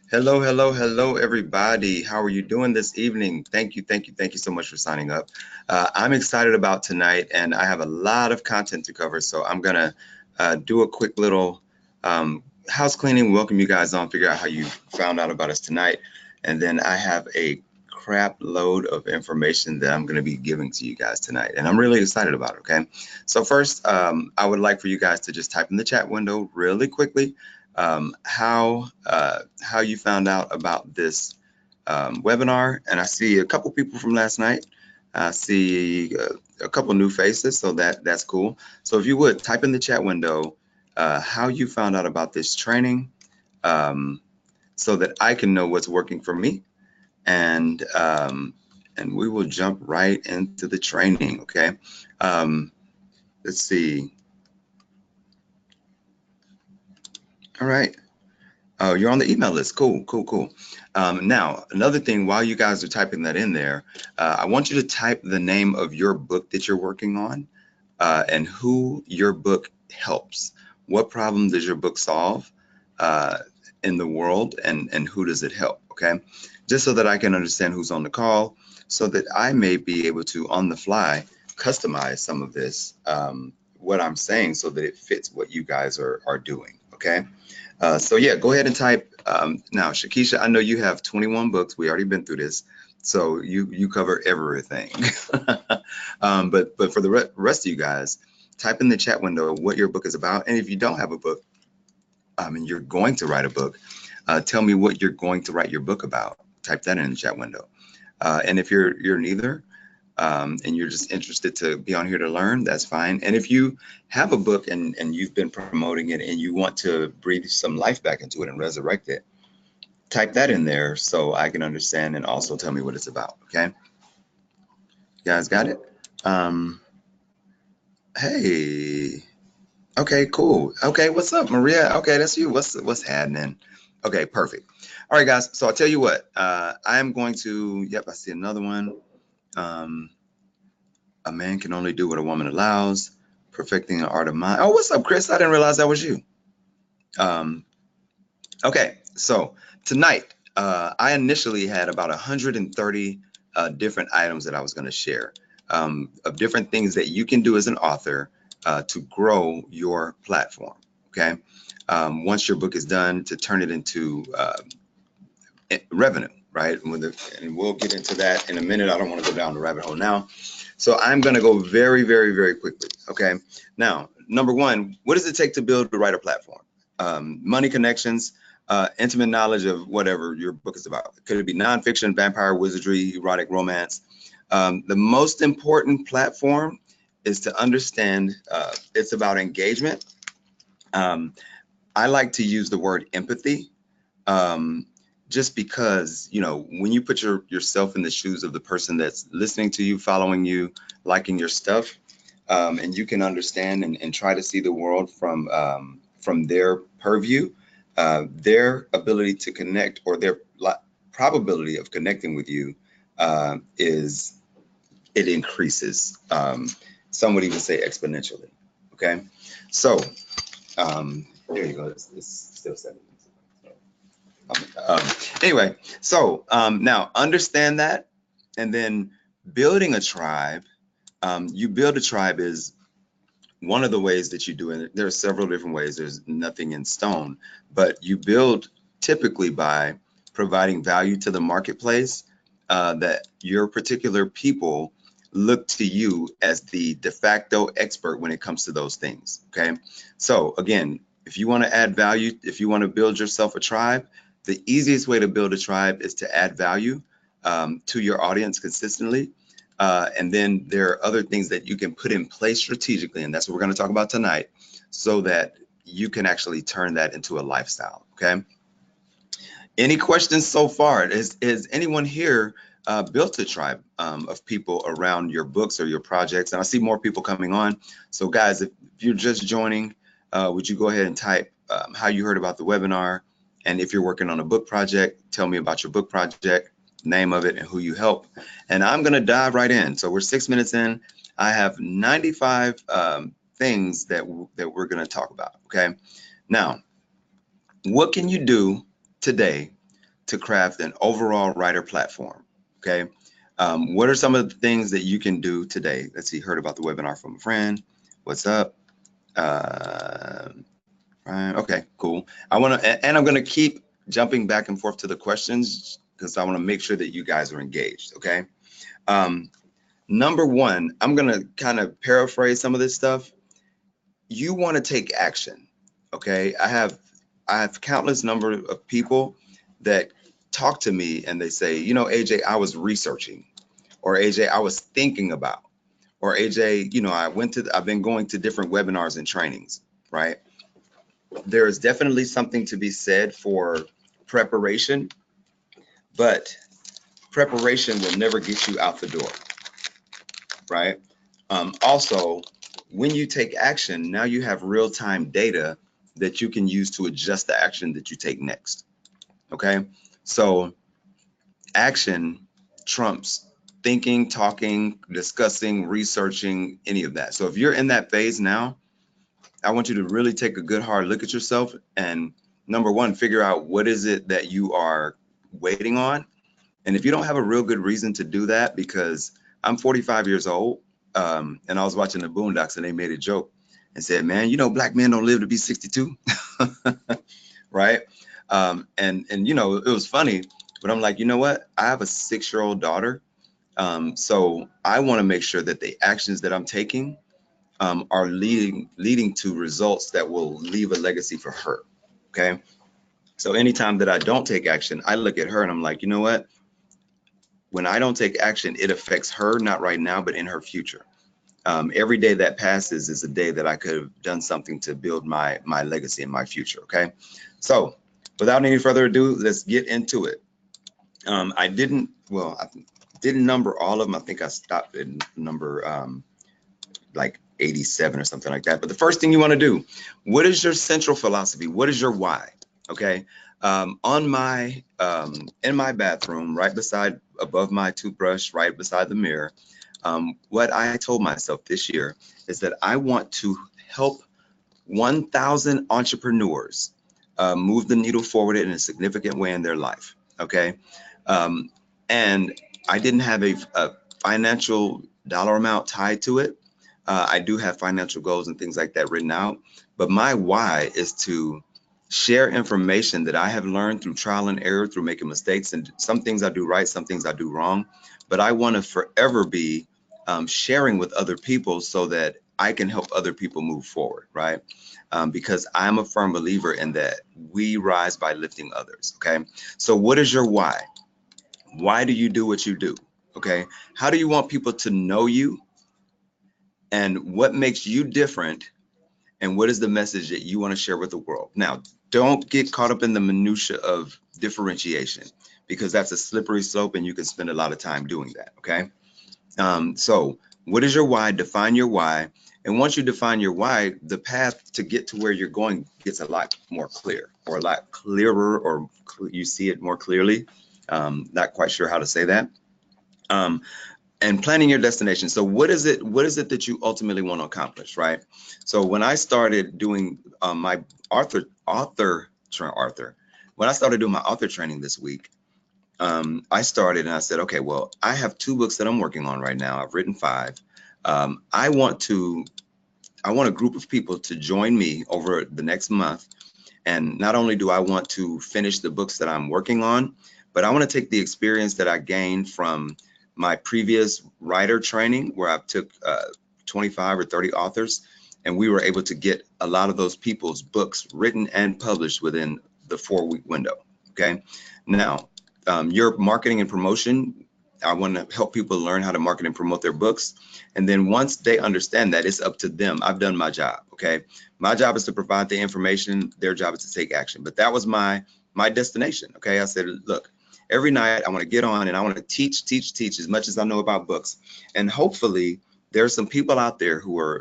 Hello, hello, hello, everybody. How are you doing this evening? Thank you so much for signing up. I'm excited about tonight, and I have a lot of content to cover. So I'm gonna do a quick little house cleaning, welcome you guys on, figure out how you found out about us tonight, and then I have a crap load of information that I'm going to be giving to you guys tonight, and I'm really excited about it. Okay, so first, I would like for you guys to just type in the chat window really quickly how you found out about this webinar. And I see a couple people from last night. I see a couple new faces, so that's cool. So if you would type in the chat window how you found out about this training, um, so that I can know what's working for me, and and we will jump right into the training. Okay, um, let's see. All right. Oh, you're on the email list. Cool, cool, cool. Now, another thing, while you guys are typing that in there, I want you to type the name of your book that you're working on and who your book helps. What problem does your book solve uh, in the world, and who does it help? Okay, just so that I can understand who's on the call, so that I may be able to, on the fly, customize some of this, what I'm saying, so that it fits what you guys are doing. Okay. So yeah, go ahead and type now, Shakisha. I know you have 21 books. We already been through this, so you cover everything. But for the rest of you guys, type in the chat window what your book is about, and if you don't have a book, and you're going to write a book, tell me what you're going to write your book about. Type that in the chat window. And if you're neither, and you're just interested to be on here to learn, that's fine. And if you have a book and you've been promoting it and you want to breathe some life back into it and resurrect it, type that in there so I can understand, and also tell me what it's about. Okay, you guys got it? Um, hey, okay, cool. Okay, what's up, Maria? Okay, that's you. What's happening? Okay, perfect. All right, guys. So I'll tell you what. I am going to. Yep, I see another one. Um, A man can only do what a woman allows. Perfecting the art of mind. Oh, what's up, Chris? I didn't realize that was you. Um, okay, so tonight, I initially had about 130 different items that I was going to share, of different things that you can do as an author to grow your platform. Okay, once your book is done, to turn it into revenue, right? And we'll get into that in a minute. I don't want to go down the rabbit hole now. So I'm going to go very, very, very quickly. Okay. Now, number one, what does it take to build the writer platform? Money connections, intimate knowledge of whatever your book is about. Could it be nonfiction, vampire, wizardry, erotic romance? The most important platform is to understand it's about engagement. Um, I like to use the word empathy. Um, just because, when you put yourself in the shoes of the person that's listening to you, following you, liking your stuff, and you can understand and try to see the world from their purview, their ability to connect, or their probability of connecting with you, is it increases. Some would even say exponentially. Okay, so there you go. It's still 7 minutes. Um, anyway, so now understand that, and then building a tribe. You build a tribe is one of the ways that you do it. There are several different ways. There's nothing in stone, but you build typically by providing value to the marketplace, that your particular people look to you as the de facto expert when it comes to those things. Okay. So again, if you want to add value, if you want to build yourself a tribe, the easiest way to build a tribe is to add value to your audience consistently. And then there are other things that you can put in place strategically, and that's what we're going to talk about tonight, so that you can actually turn that into a lifestyle. Okay. Any questions so far? Is anyone here built a tribe of people around your books or your projects? And I see more people coming on. So guys, if you're just joining, would you go ahead and type how you heard about the webinar? And if you're working on a book project, tell me about your book project, name of it, and who you help. And I'm going to dive right in. So we're 6 minutes in. I have 95 things that we're going to talk about. Okay. Now, what can you do today to craft an overall writer platform. Okay. What are some of the things that you can do today? Let's see, heard about the webinar from a friend. What's up? Okay, cool. I want to, and I'm going to keep jumping back and forth to the questions because I want to make sure that you guys are engaged. Okay. Number one, I'm going to kind of paraphrase some of this stuff. You want to take action. Okay. I have countless number of people that talk to me and they say, you know, AJ, I was researching, or AJ, I was thinking about, or AJ, you know, I've been going to different webinars and trainings, right? There is definitely something to be said for preparation, but preparation will never get you out the door, right? Also, when you take action, now you have real-time data that you can use to adjust the action that you take next. Okay, so action trumps thinking, talking, discussing, researching, any of that. So if you're in that phase now, I want you to really take a good hard look at yourself and number one, figure out what is it that you are waiting on. And if you don't have a real good reason to do that, because I'm 45 years old, and I was watching the Boondocks and they made a joke and said, man, you know, black men don't live to be 62, right? And you know, it was funny, but I'm like, you know what? I have a 6-year-old daughter. So I want to make sure that the actions that I'm taking are leading to results that will leave a legacy for her. Okay. So anytime that I don't take action, I look at her and I'm like, you know what? When I don't take action, it affects her, not right now, but in her future. Every day that passes is a day that I could have done something to build my legacy in my future. Okay. So without any further ado, let's get into it. I didn't number all of them. I think I stopped at number like 87 or something like that. But the first thing you want to do, what is your central philosophy? What is your why? Okay. In my bathroom, right beside, above my toothbrush, right beside the mirror, what I told myself this year is that I want to help 1,000 entrepreneurs move the needle forward in a significant way in their life. Okay. And I didn't have a financial dollar amount tied to it. I do have financial goals and things like that written out, but my why is to share information that I have learned through trial and error, through making mistakes, and some things I do right, some things I do wrong, but I want to forever be sharing with other people so that I can help other people move forward, right? Because I'm a firm believer in that we rise by lifting others, okay? So what is your why? Why do you do what you do, okay? How do you want people to know you? And what makes you different, and what is the message that you want to share with the world? Now, don't get caught up in the minutia of differentiation, because that's a slippery slope and you can spend a lot of time doing that, okay? So what is your why? Define your why. And once you define your why, the path to get to where you're going gets a lot more clear, or a lot clearer, or you see it more clearly. Not quite sure how to say that. And planning your destination. So what is it that you ultimately want to accomplish, right? So when I started doing my when I started doing my author training this week, I started and I said, okay, well, I have 2 books that I'm working on right now. I've written 5. I want a group of people to join me over the next month. And not only do I want to finish the books that I'm working on, but I want to take the experience that I gained from my previous writer training, where I took 25 or 30 authors, and we were able to get a lot of those people's books written and published within the 4-week window. Okay. Now, your marketing and promotion, I want to help people learn how to market and promote their books. And then once they understand that, it's up to them. I've done my job. Okay. My job is to provide the information. Their job is to take action. But that was my destination. Okay. I said, look, every night I want to get on and I want to teach as much as I know about books. And hopefully there are some people out there who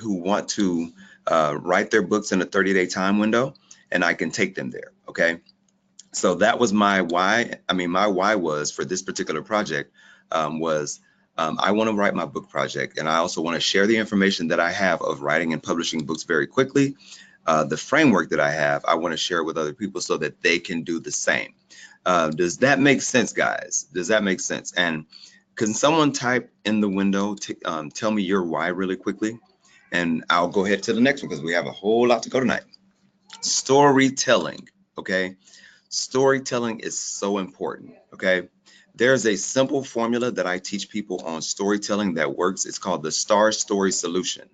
want to write their books in a 30-day time window, and I can take them there. Okay. So that was my why. I mean, my why was for this particular project I want to write my book project, and I also want to share the information that I have of writing and publishing books very quickly. The framework that I have, I want to share with other people so that they can do the same. Does that make sense, guys? Does that make sense? And can someone type in the window to tell me your why really quickly? And I'll go ahead to the next one because we have a whole lot to go tonight. Storytelling, okay? Storytelling is so important, okay? There's a simple formula that I teach people on storytelling that works. It's called the STAR Story Solution,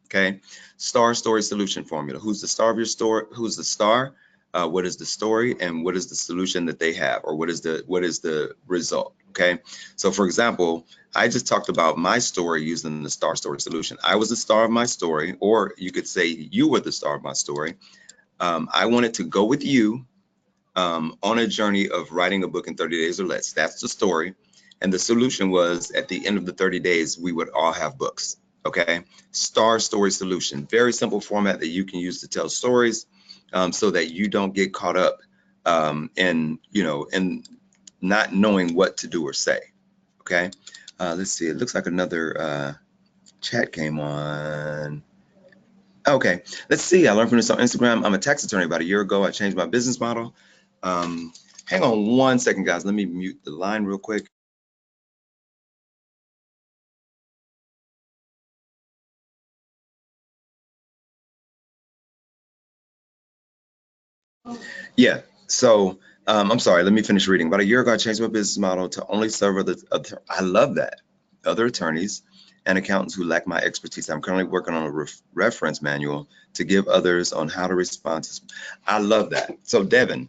okay? STAR Story Solution formula. Who's the star of your story? Who's the star? What is the story, and what is the solution that they have, or what is the result? Okay, so for example, I just talked about my story using the STAR Story Solution. I was the star of my story, or you could say you were the star of my story. I wanted to go with you on a journey of writing a book in 30 days or less. That's the story. And the solution was at the end of the 30 days, we would all have books. Okay. STAR Story Solution. Very simple format that you can use to tell stories so that you don't get caught up in not knowing what to do or say. Okay. Let's see. It looks like another chat came on. Okay. Let's see. I learned from this on Instagram. I'm a tax attorney. About a year ago, I changed my business model. Hang on one second, guys. Let me mute the line real quick. Yeah. So I'm sorry. Let me finish reading. About a year ago, I changed my business model to only serve other I love that. Other attorneys and accountants who lack my expertise. I'm currently working on a reference manual to give others on how to respond to. I love that. So Devin,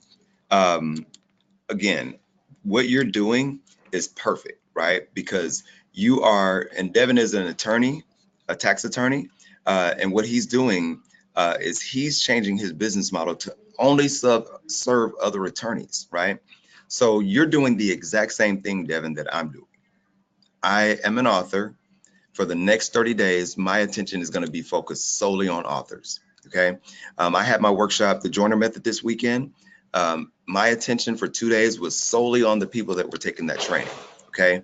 again, what you're doing is perfect, right? Because you are, and Devin is an attorney, a tax attorney, and what he's doing is he's changing his business model to only serve other attorneys, right? So you're doing the exact same thing, Devin, that I'm doing. I am an author. For the next 30 days, my attention is going to be focused solely on authors. Okay. I had my workshop, the Joiner Method, this weekend. My attention for 2 days was solely on the people that were taking that training. Okay.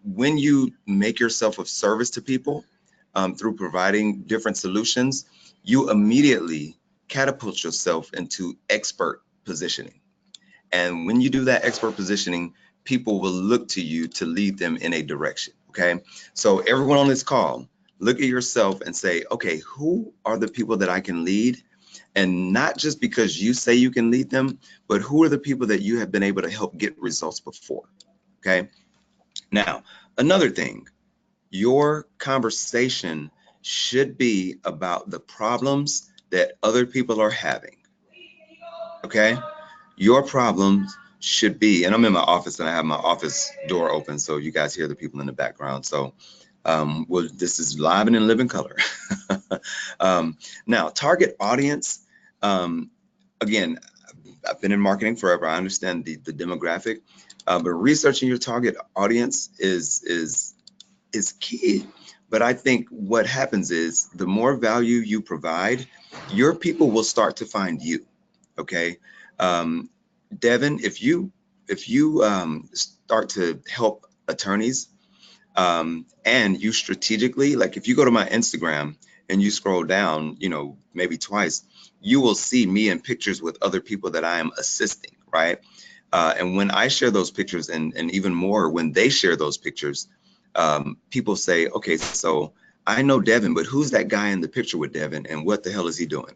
When you make yourself of service to people through providing different solutions, you immediately catapult yourself into expert positioning. And when you do that expert positioning, people will look to you to lead them in a direction. Okay. So everyone on this call, look at yourself and say, okay, who are the people that I can lead? And not just because you say you can lead them, but who are the people that you have been able to help get results before? Okay. Now, another thing, your conversation should be about the problems that other people are having. Okay. Your problems should be, and I'm in my office and I have my office door open, so you guys hear the people in the background. So, well, this is live and in living color. Now, target audience. Again, I've been in marketing forever. I understand the demographic, but researching your target audience is key. But I think what happens is the more value you provide, your people will start to find you. Okay. Devin, if you start to help attorneys and you strategically, like if you go to my Instagram and you scroll down, maybe twice, you will see me in pictures with other people that I am assisting, right? And when I share those pictures, and even more when they share those pictures, people say, okay, so I know Devin, but who's that guy in the picture with Devin, and what the hell is he doing?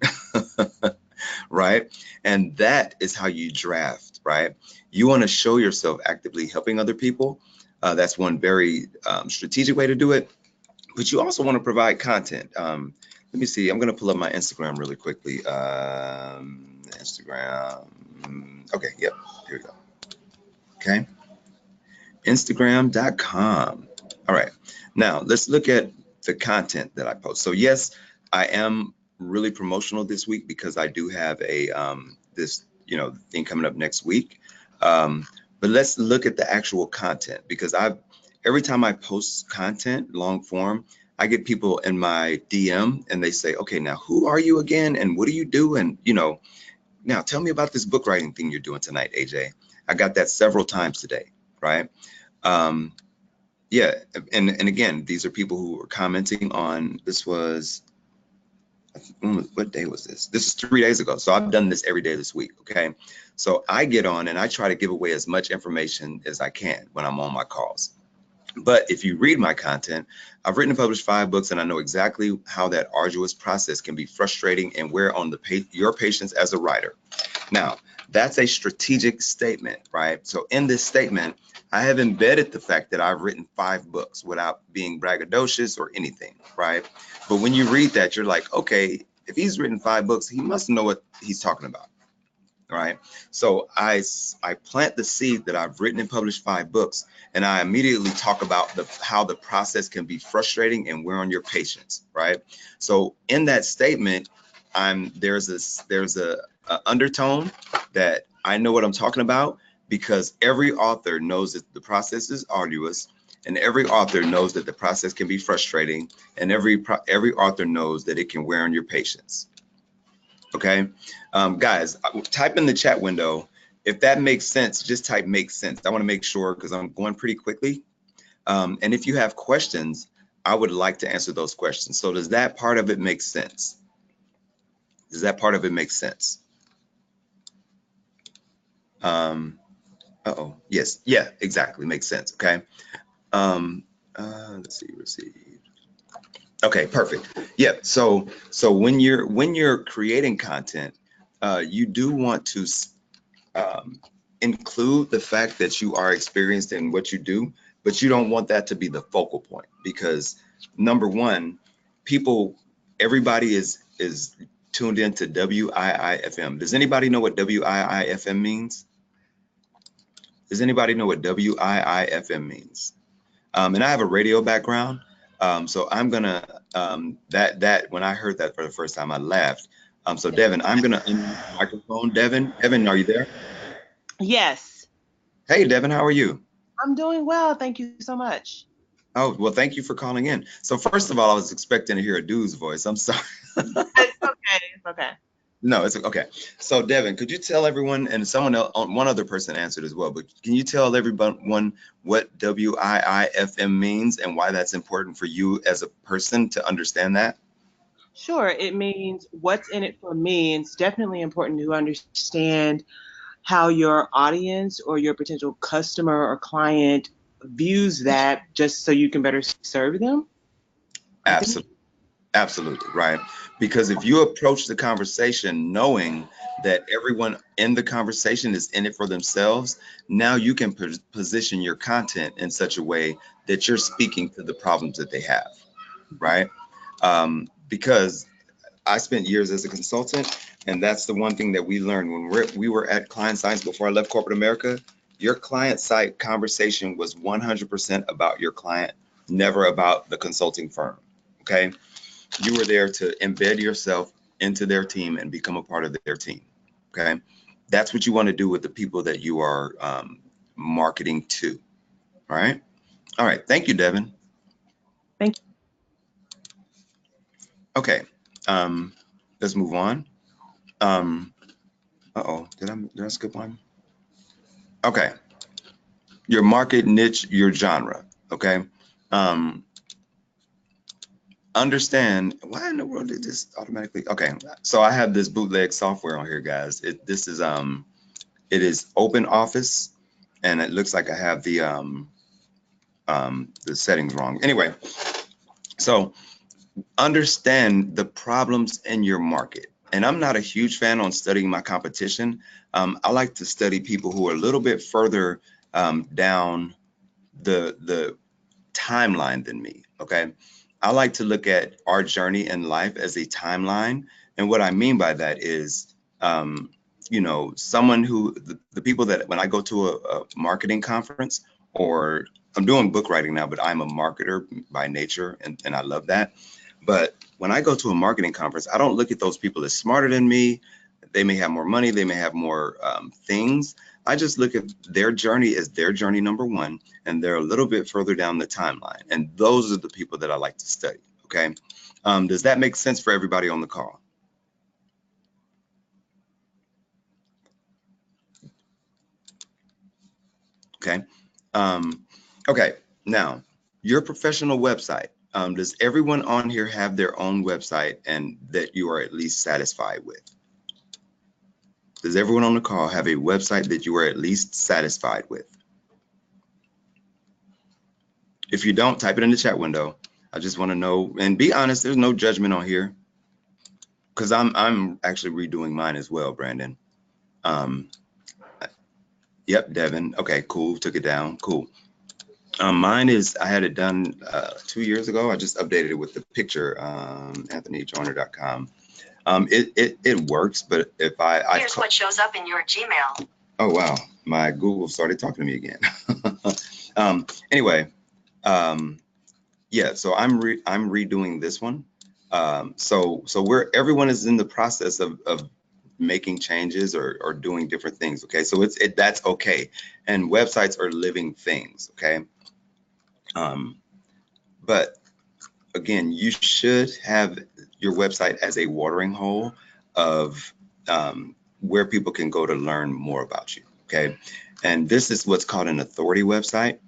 Right? And that is how you draft, right? You want to show yourself actively helping other people. That's one very strategic way to do it. But you also want to provide content. Let me see. I'm going to pull up my Instagram really quickly. Instagram. Okay. Yep. Here we go. Okay. Instagram.com. All right. Now let's look at the content that I post. So yes, I am really promotional this week because I do have a this thing coming up next week. But let's look at the actual content, because every time I post content long form, I get people in my DM and they say, okay, now who are you again, and what do you do, and now tell me about this book writing thing you're doing tonight, AJ. I got that several times today, right? Yeah, and again, these are people who are commenting on, this was what day was this? This is 3 days ago. So I've done this every day this week. Okay. So I get on and I try to give away as much information as I can when I'm on my calls. But if you read my content, I've written and published 5 books, and I know exactly how that arduous process can be frustrating and wear on your patience as a writer. Now, that's a strategic statement, right? So in this statement, I have embedded the fact that I've written 5 books without being braggadocious or anything, right? But when you read that, you're like, okay, if he's written 5 books, he must know what he's talking about. Right. So I plant the seed that I've written and published 5 books, and I immediately talk about how the process can be frustrating and wear on your patience. Right. So in that statement, there's a undertone that I know what I'm talking about, because every author knows that the process is arduous, and every author knows that the process can be frustrating, and every author knows that it can wear on your patience. Okay, guys, type in the chat window if that makes sense. Just type "makes sense." I want to make sure, because I'm going pretty quickly. And if you have questions, I would like to answer those questions. So does that part of it make sense? Does that part of it make sense? Yes, yeah, exactly, makes sense. Okay. Let's see, received. Okay, perfect. Yeah. So when you're creating content, you do want to include the fact that you are experienced in what you do, but you don't want that to be the focal point, because number one, everybody is tuned into WIIFM. Does anybody know what WIIFM means? Does anybody know what WIIFM means? And I have a radio background, so I'm gonna that when I heard that for the first time, I laughed. So Devin, I'm gonna unmute the microphone. Devin, are you there? Yes. Hey, Devin, how are you? I'm doing well. Thank you so much. Oh, well, thank you for calling in. So first of all, I was expecting to hear a dude's voice. I'm sorry. It's okay. It's okay. No, it's okay. So Devin, could you tell everyone, and someone else, one other person answered as well, but can you tell everyone what WIIFM means and why that's important for you as a person to understand that? Sure. It means what's in it for me. It's definitely important to understand how your audience or your potential customer or client views that, just so you can better serve them, I think. Absolutely. Absolutely, right. Because if you approach the conversation knowing that everyone in the conversation is in it for themselves, now you can position your content in such a way that you're speaking to the problems that they have, right? Because I spent years as a consultant, and that's the one thing that we learned when we were at client sites before I left corporate America. Your client site conversation was 100% about your client, never about the consulting firm. Okay. You were there to embed yourself into their team and become a part of their team. Okay. That's what you want to do with the people that you are marketing to. All right. All right. Thank you, Devin. Thank you. Okay. Let's move on. Uh-oh, did I skip one? Okay. Your market, niche, your genre. Okay. Um, Understand why in the world did this automatically? Okay. So I have this bootleg software on here, guys. It is Open Office, and it looks like I have the settings wrong. Anyway, so understand the problems in your market. And I'm not a huge fan on studying my competition. I like to study people who are a little bit further down the timeline than me. Okay. I like to look at our journey in life as a timeline. And what I mean by that is, someone the people that when I go to a marketing conference, or I'm doing book writing now, but I'm a marketer by nature, and I love that. But when I go to a marketing conference, I don't look at those people as smarter than me. They may have more money, they may have more things. I just look at their journey as their journey number one, and they're a little bit further down the timeline. And those are the people that I like to study. Okay. Does that make sense for everybody on the call? Okay. Okay. Now, your professional website. Does everyone on here have their own website and that you are at least satisfied with? Does everyone on the call have a website that you are at least satisfied with? If you don't, type it in the chat window. I just want to know, and be honest, there's no judgment on here, because I'm actually redoing mine as well, Brandon. Yep, Devin. Okay, cool. Took it down. Cool. Mine is, I had it done 2 years ago. I just updated it with the picture, anthonyjoyner.com. It works, but if Here's what shows up in your Gmail. Oh, wow. My Google started talking to me again. Anyway, yeah, so I'm redoing this one. So everyone is in the process of making changes or doing different things. Okay, so that's okay. And websites are living things. Okay. But again, you should have your website as a watering hole of where people can go to learn more about you. Okay. And this is what's called an authority website.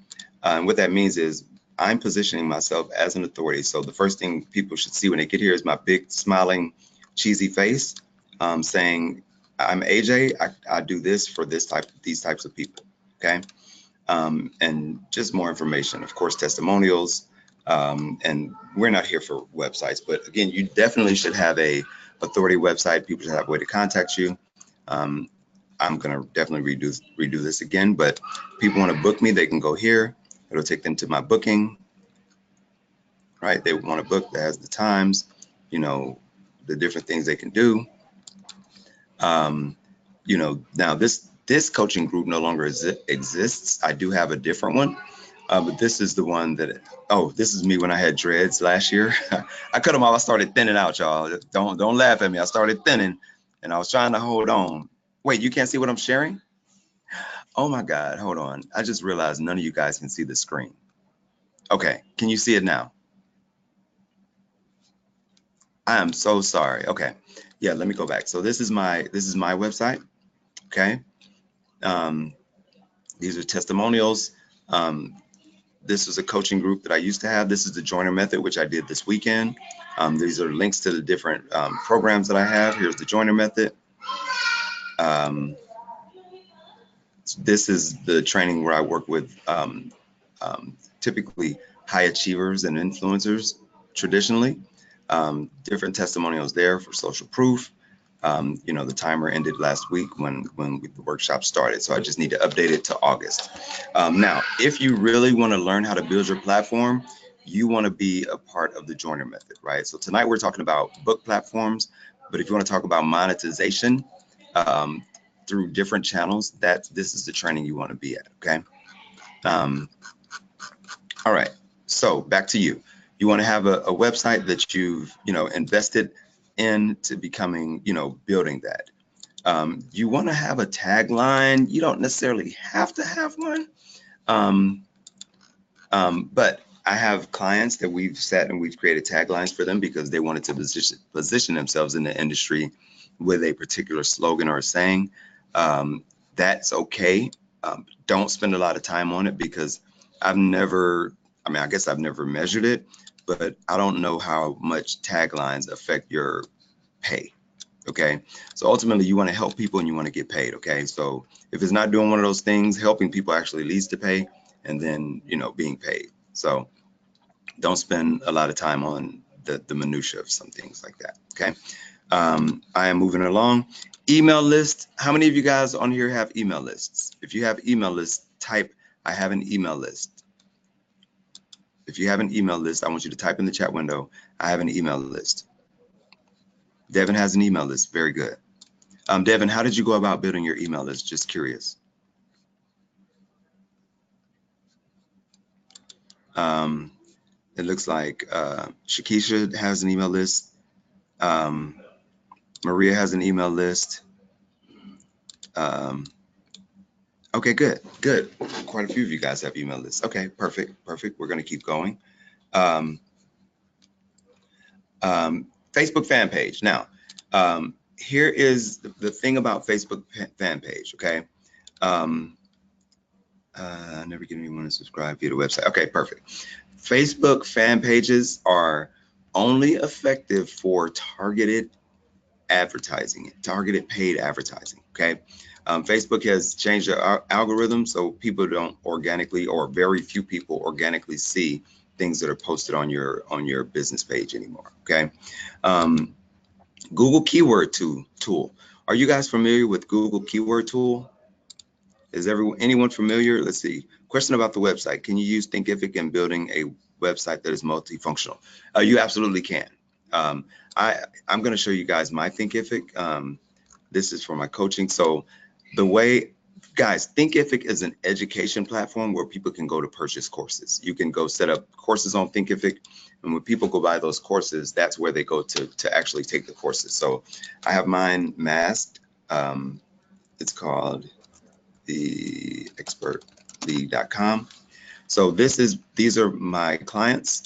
And what that means is I'm positioning myself as an authority. So the first thing people should see when they get here is my big smiling cheesy face saying, I'm AJ, I do this for these types of people. Okay. And just more information, of course, testimonials. And we're not here for websites, but again, you definitely should have a authority website. People should have a way to contact you. I'm going to definitely redo this again, but people want to book me, they can go here. It'll take them to my booking, right? They want to book that has the times, you know, the different things they can do. You know, now this coaching group no longer exists. I do have a different one, but this is the one that, oh, this is me when I had dreads last year. I cut them off. I started thinning out, y'all. Don't laugh at me. I started thinning and I was trying to hold on. Wait, you can't see what I'm sharing? Oh my God, hold on. I just realized none of you guys can see the screen. Okay, can you see it now? I am so sorry. Okay, yeah, let me go back. So this is my website. Okay, these are testimonials. This was a coaching group that I used to have. This is the Joyner Method, which I did this weekend. These are links to the different programs that I have. Here's the Joyner Method. This is the training where I work with typically high achievers and influencers traditionally. Different testimonials there for social proof. You know, the timer ended last week when the workshop started, so I just need to update it to August. Now, if you really want to learn how to build your platform, you want to be a part of the Joyner Method, right? So tonight we're talking about book platforms, but if you want to talk about monetization through different channels, this is the training you want to be at. Okay. All right. So back to you. You want to have a website that you've invested into becoming, building that. You want to have a tagline. You don't necessarily have to have one, but I have clients that we've sat and we've created taglines for them because they wanted to position themselves in the industry with a particular slogan or a saying. That's okay. Don't spend a lot of time on it because I guess I've never measured it, but I don't know how much taglines affect your pay. Okay. So ultimately you want to help people and you want to get paid. Okay. So if it's not doing one of those things, helping people actually leads to pay and then, being paid. So don't spend a lot of time on the minutia of some things like that. Okay. I am moving along. Email list. How many of you guys on here have email lists? If you have email lists, type, I have an email list. If you have an email list, I want you to type in the chat window, I have an email list. Devin has an email list. Very good. Devin, how did you go about building your email list? Just curious. It looks like Shakisha has an email list. Maria has an email list. Okay, good. Quite a few of you guys have email lists. Okay, perfect. We're going to keep going. Facebook fan page. Now, here is the thing about Facebook fan page. Okay. I never get anyone to subscribe via the website. Okay, perfect. Facebook fan pages are only effective for targeted advertising, targeted paid advertising. Okay. Facebook has changed their algorithm so people don't organically, or very few people organically, see things that are posted on your business page anymore. Okay. Google Keyword Tool. Are you guys familiar with Google Keyword Tool? Is anyone familiar? Let's see. Question about the website. Can you use Thinkific in building a website that is multifunctional? You absolutely can. I'm going to show you guys my Thinkific. This is for my coaching. So the way, guys, Thinkific is an education platform where people can go to purchase courses. You can go set up courses on Thinkific, and when people go buy those courses, that's where they go to actually take the courses. So I have mine masked. It's called the expertlead.com. So these are my clients,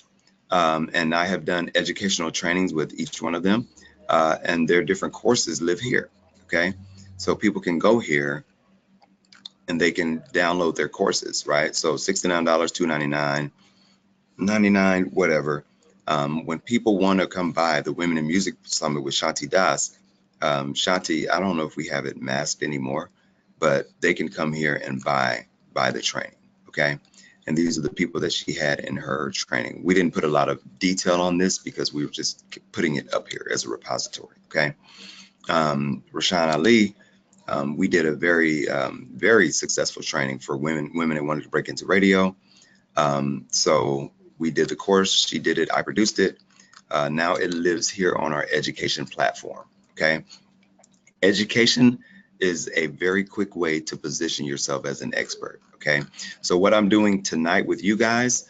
and I have done educational trainings with each one of them, and their different courses live here. Okay, so people can go here and they can download their courses, right? So $69, $299, $99, whatever. When people want to come by the Women in Music Summit with Shanti Das, Shanti, I don't know if we have it masked anymore, but they can come here and buy the training. Okay. And these are the people that she had in her training. We didn't put a lot of detail on this because we were just putting it up here as a repository. Okay. Rashaan Ali, we did a very successful training for women that wanted to break into radio. So we did the course, she did it, I produced it. Now it lives here on our education platform. Okay. Education is a very quick way to position yourself as an expert. Okay. So what I'm doing tonight with you guys,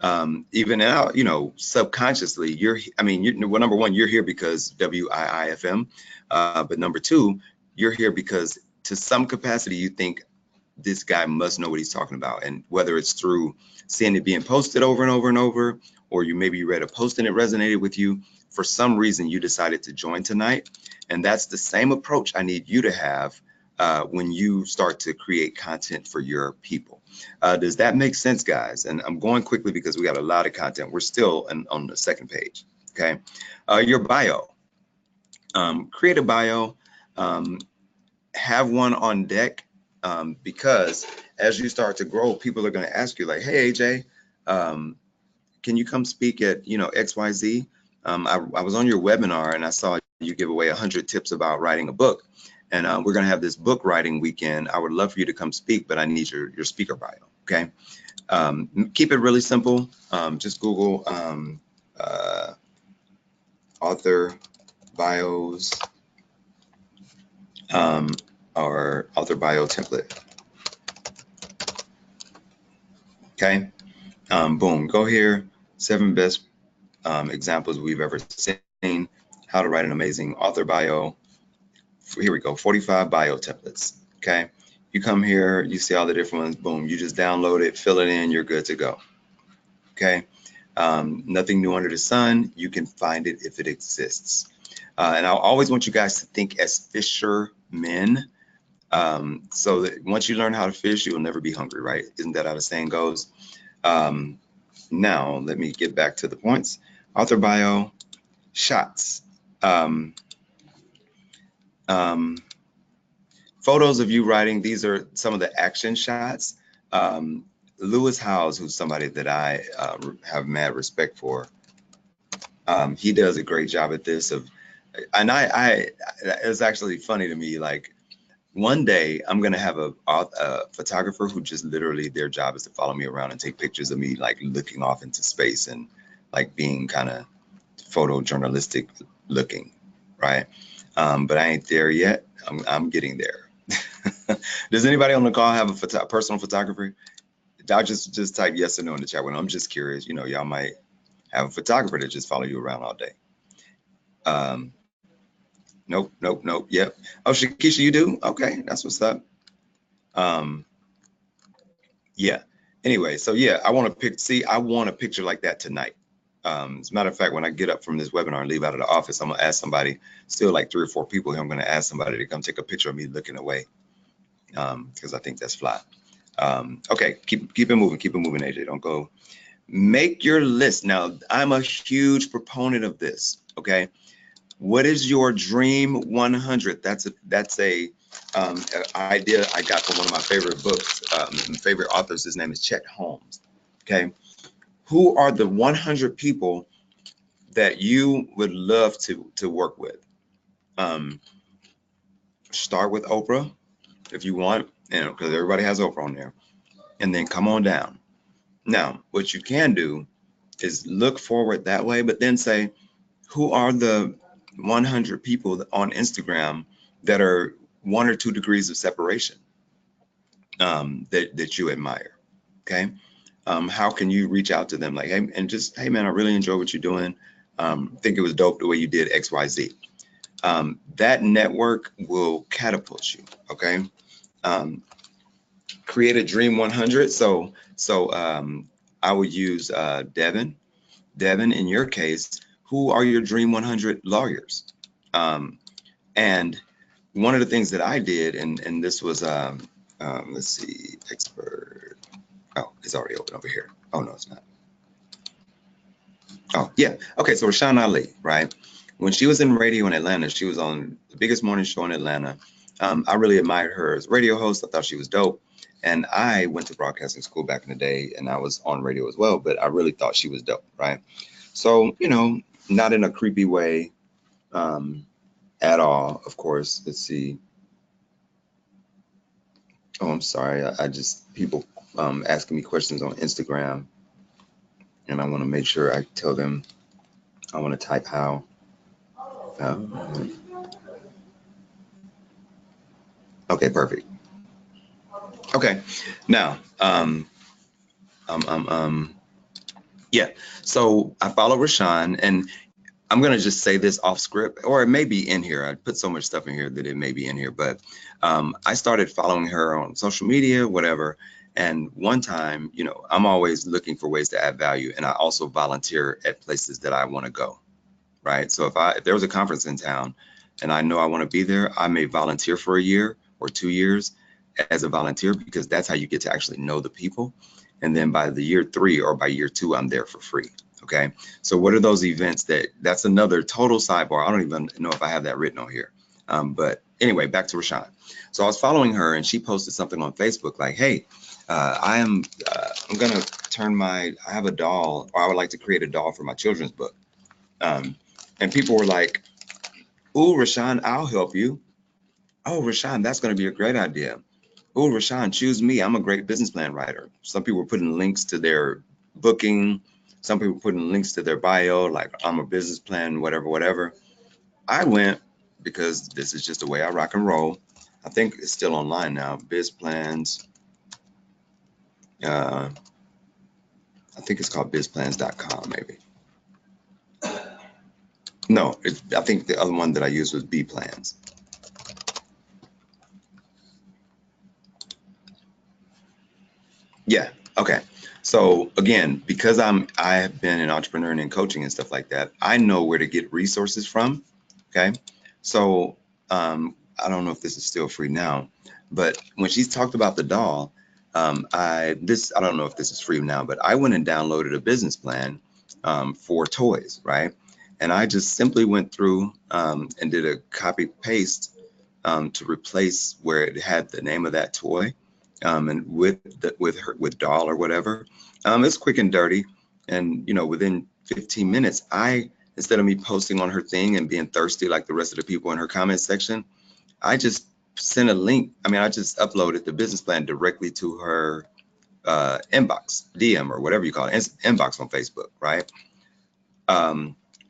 even now, subconsciously, well, number one, you're here because WIIFM, but number two, you're here because to some capacity, you think this guy must know what he's talking about. And whether it's through seeing it being posted over and over and over, or maybe you read a post and it resonated with you, for some reason you decided to join tonight. And that's the same approach I need you to have when you start to create content for your people. Does that make sense, guys? And I'm going quickly because we got a lot of content. We're still on the second page. Okay. Your bio. Create a bio. Have one on deck, because as you start to grow, people are going to ask you like, hey, AJ, can you come speak at, XYZ? I was on your webinar and I saw you give away 100 tips about writing a book. And we're going to have this book writing weekend. I would love for you to come speak, but I need your speaker bio. Okay. Keep it really simple. Just Google author bios or author bio template. Okay. Boom. Go here. 7 best examples we've ever seen. How to write an amazing author bio. Here we go. 45 bio templates. Okay. You come here, you see all the different ones. Boom. You just download it, fill it in. You're good to go. Okay. Nothing new under the sun. You can find it if it exists. And I always want you guys to think as fishermen. So that once you learn how to fish, you will never be hungry, right? Isn't that how the saying goes? Now, let me get back to the points. Author bio, shots. Photos of you writing. These are some of the action shots. Lewis Howes, who's somebody that I have mad respect for. He does a great job at this. And it's actually funny to me, like, one day I'm going to have a photographer who just literally their job is to follow me around and take pictures of me, like looking off into space and like being kind of photojournalistic looking, right? But I ain't there yet. I'm getting there. Does anybody on the call have a personal photographer? I'll just type yes or no in the chat window. I'm just curious. Y'all might have a photographer that just follow you around all day. Nope. Yep. Oh, Shakisha, you do? Okay, that's what's up. Yeah. Anyway, so yeah, I want a picture like that tonight. As a matter of fact, when I get up from this webinar and leave out of the office, I'm gonna ask somebody, still like 3 or 4 people here, I'm gonna ask somebody to come take a picture of me looking away, because I think that's fly. Okay, keep it moving, AJ. Don't go. Make your list. Now, I'm a huge proponent of this. Okay, what is your dream 100? That's a idea I got from one of my favorite books, favorite authors. His name is Chet Holmes. Okay, who are the 100 people that you would love to work with? Start with Oprah if you want, because everybody has Oprah on there, and then come on down. Now, what you can do is look forward that way, but then say, who are the 100 people on Instagram that are 1 or 2 degrees of separation that you admire? Okay. How can you reach out to them? Like, hey, and just, hey man, I really enjoy what you're doing. Think it was dope the way you did XYZ. That network will catapult you. Okay. Create a dream 100. So I would use Devin. Devin, in your case, who are your dream 100 lawyers? And one of the things that I did, and this was, let's see, expert. Oh, it's already open over here. Oh, no, it's not. Oh, yeah. Okay, so Rashaan Ali, right? When she was in radio in Atlanta, she was on the biggest morning show in Atlanta. I really admired her as a radio host. I thought she was dope. And I went to broadcasting school back in the day, and I was on radio as well, but I really thought she was dope, right? So, not in a creepy way at all, of course. Let's see. Oh, I'm sorry. I just, people asking me questions on Instagram, and I want to make sure I tell them, I want to type how. Okay, perfect. Okay, now, yeah. So I follow Rashaan, and I'm gonna just say this off script, or it may be in here. I put so much stuff in here that it may be in here, but I started following her on social media, whatever. And one time, I'm always looking for ways to add value, and I also volunteer at places that I want to go, right? So if there was a conference in town, and I know I want to be there, I may volunteer for a year or 2 years as a volunteer, because that's how you get to actually know the people. And then by the year 3 or by year 2, I'm there for free. Okay, so what are those events that's another total sidebar. I don't even know if I have that written on here. But anyway, back to Rashaan. So I was following her, and she posted something on Facebook like, hey, I'm gonna I have a doll, or I would like to create a doll for my children's book. And people were like, ooh, Rashaan, I'll help you. Oh, Rashaan, that's gonna be a great idea. Oh, Rashaan, choose me. I'm a great business plan writer. Some people were putting links to their booking. Some people putting links to their bio, like I'm a business plan, whatever. I went, because this is just the way I rock and roll. I think it's still online now. Biz Plans. I think it's called bizplans.com, maybe. No, I think the other one that I used was B Plans. Yeah. Okay. So again, because I have been an entrepreneur and in coaching and stuff like that, I know where to get resources from. Okay. So I don't know if this is still free now, but when she's talked about the doll, I don't know if this is free now, but I went and downloaded a business plan for toys, right? And I just simply went through and did a copy paste to replace where it had the name of that toy. And with doll or whatever, it's quick and dirty. And within 15 minutes, instead of me posting on her thing and being thirsty like the rest of the people in her comment section, I just sent a link. I just uploaded the business plan directly to her inbox, DM, or whatever you call it, inbox on Facebook, right?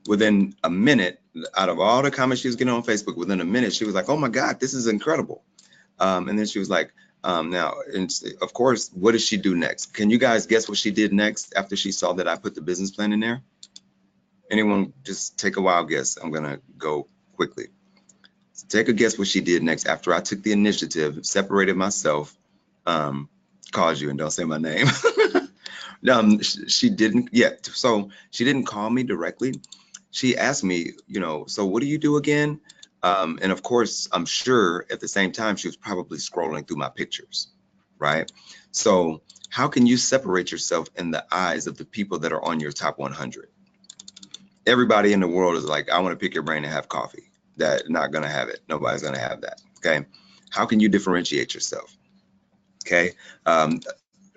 Within a minute, out of all the comments she was getting on Facebook, within a minute, she was like, oh my God, this is incredible. And then she was like, now, and of course, what does she do next? Can you guys guess what she did next after she saw that I put the business plan in there? Anyone, just take a wild guess. I'm gonna go quickly. Take a guess what she did next after I took the initiative, separated myself, called you, and don't say my name. She didn't yet. So she didn't call me directly. She asked me, so what do you do again? And of course, I'm sure at the same time, she was probably scrolling through my pictures, right? So how can you separate yourself in the eyes of the people that are on your top 100? Everybody in the world is like, I want to pick your brain and have coffee. That not going to have it. Nobody's going to have that. Okay. How can you differentiate yourself? Okay.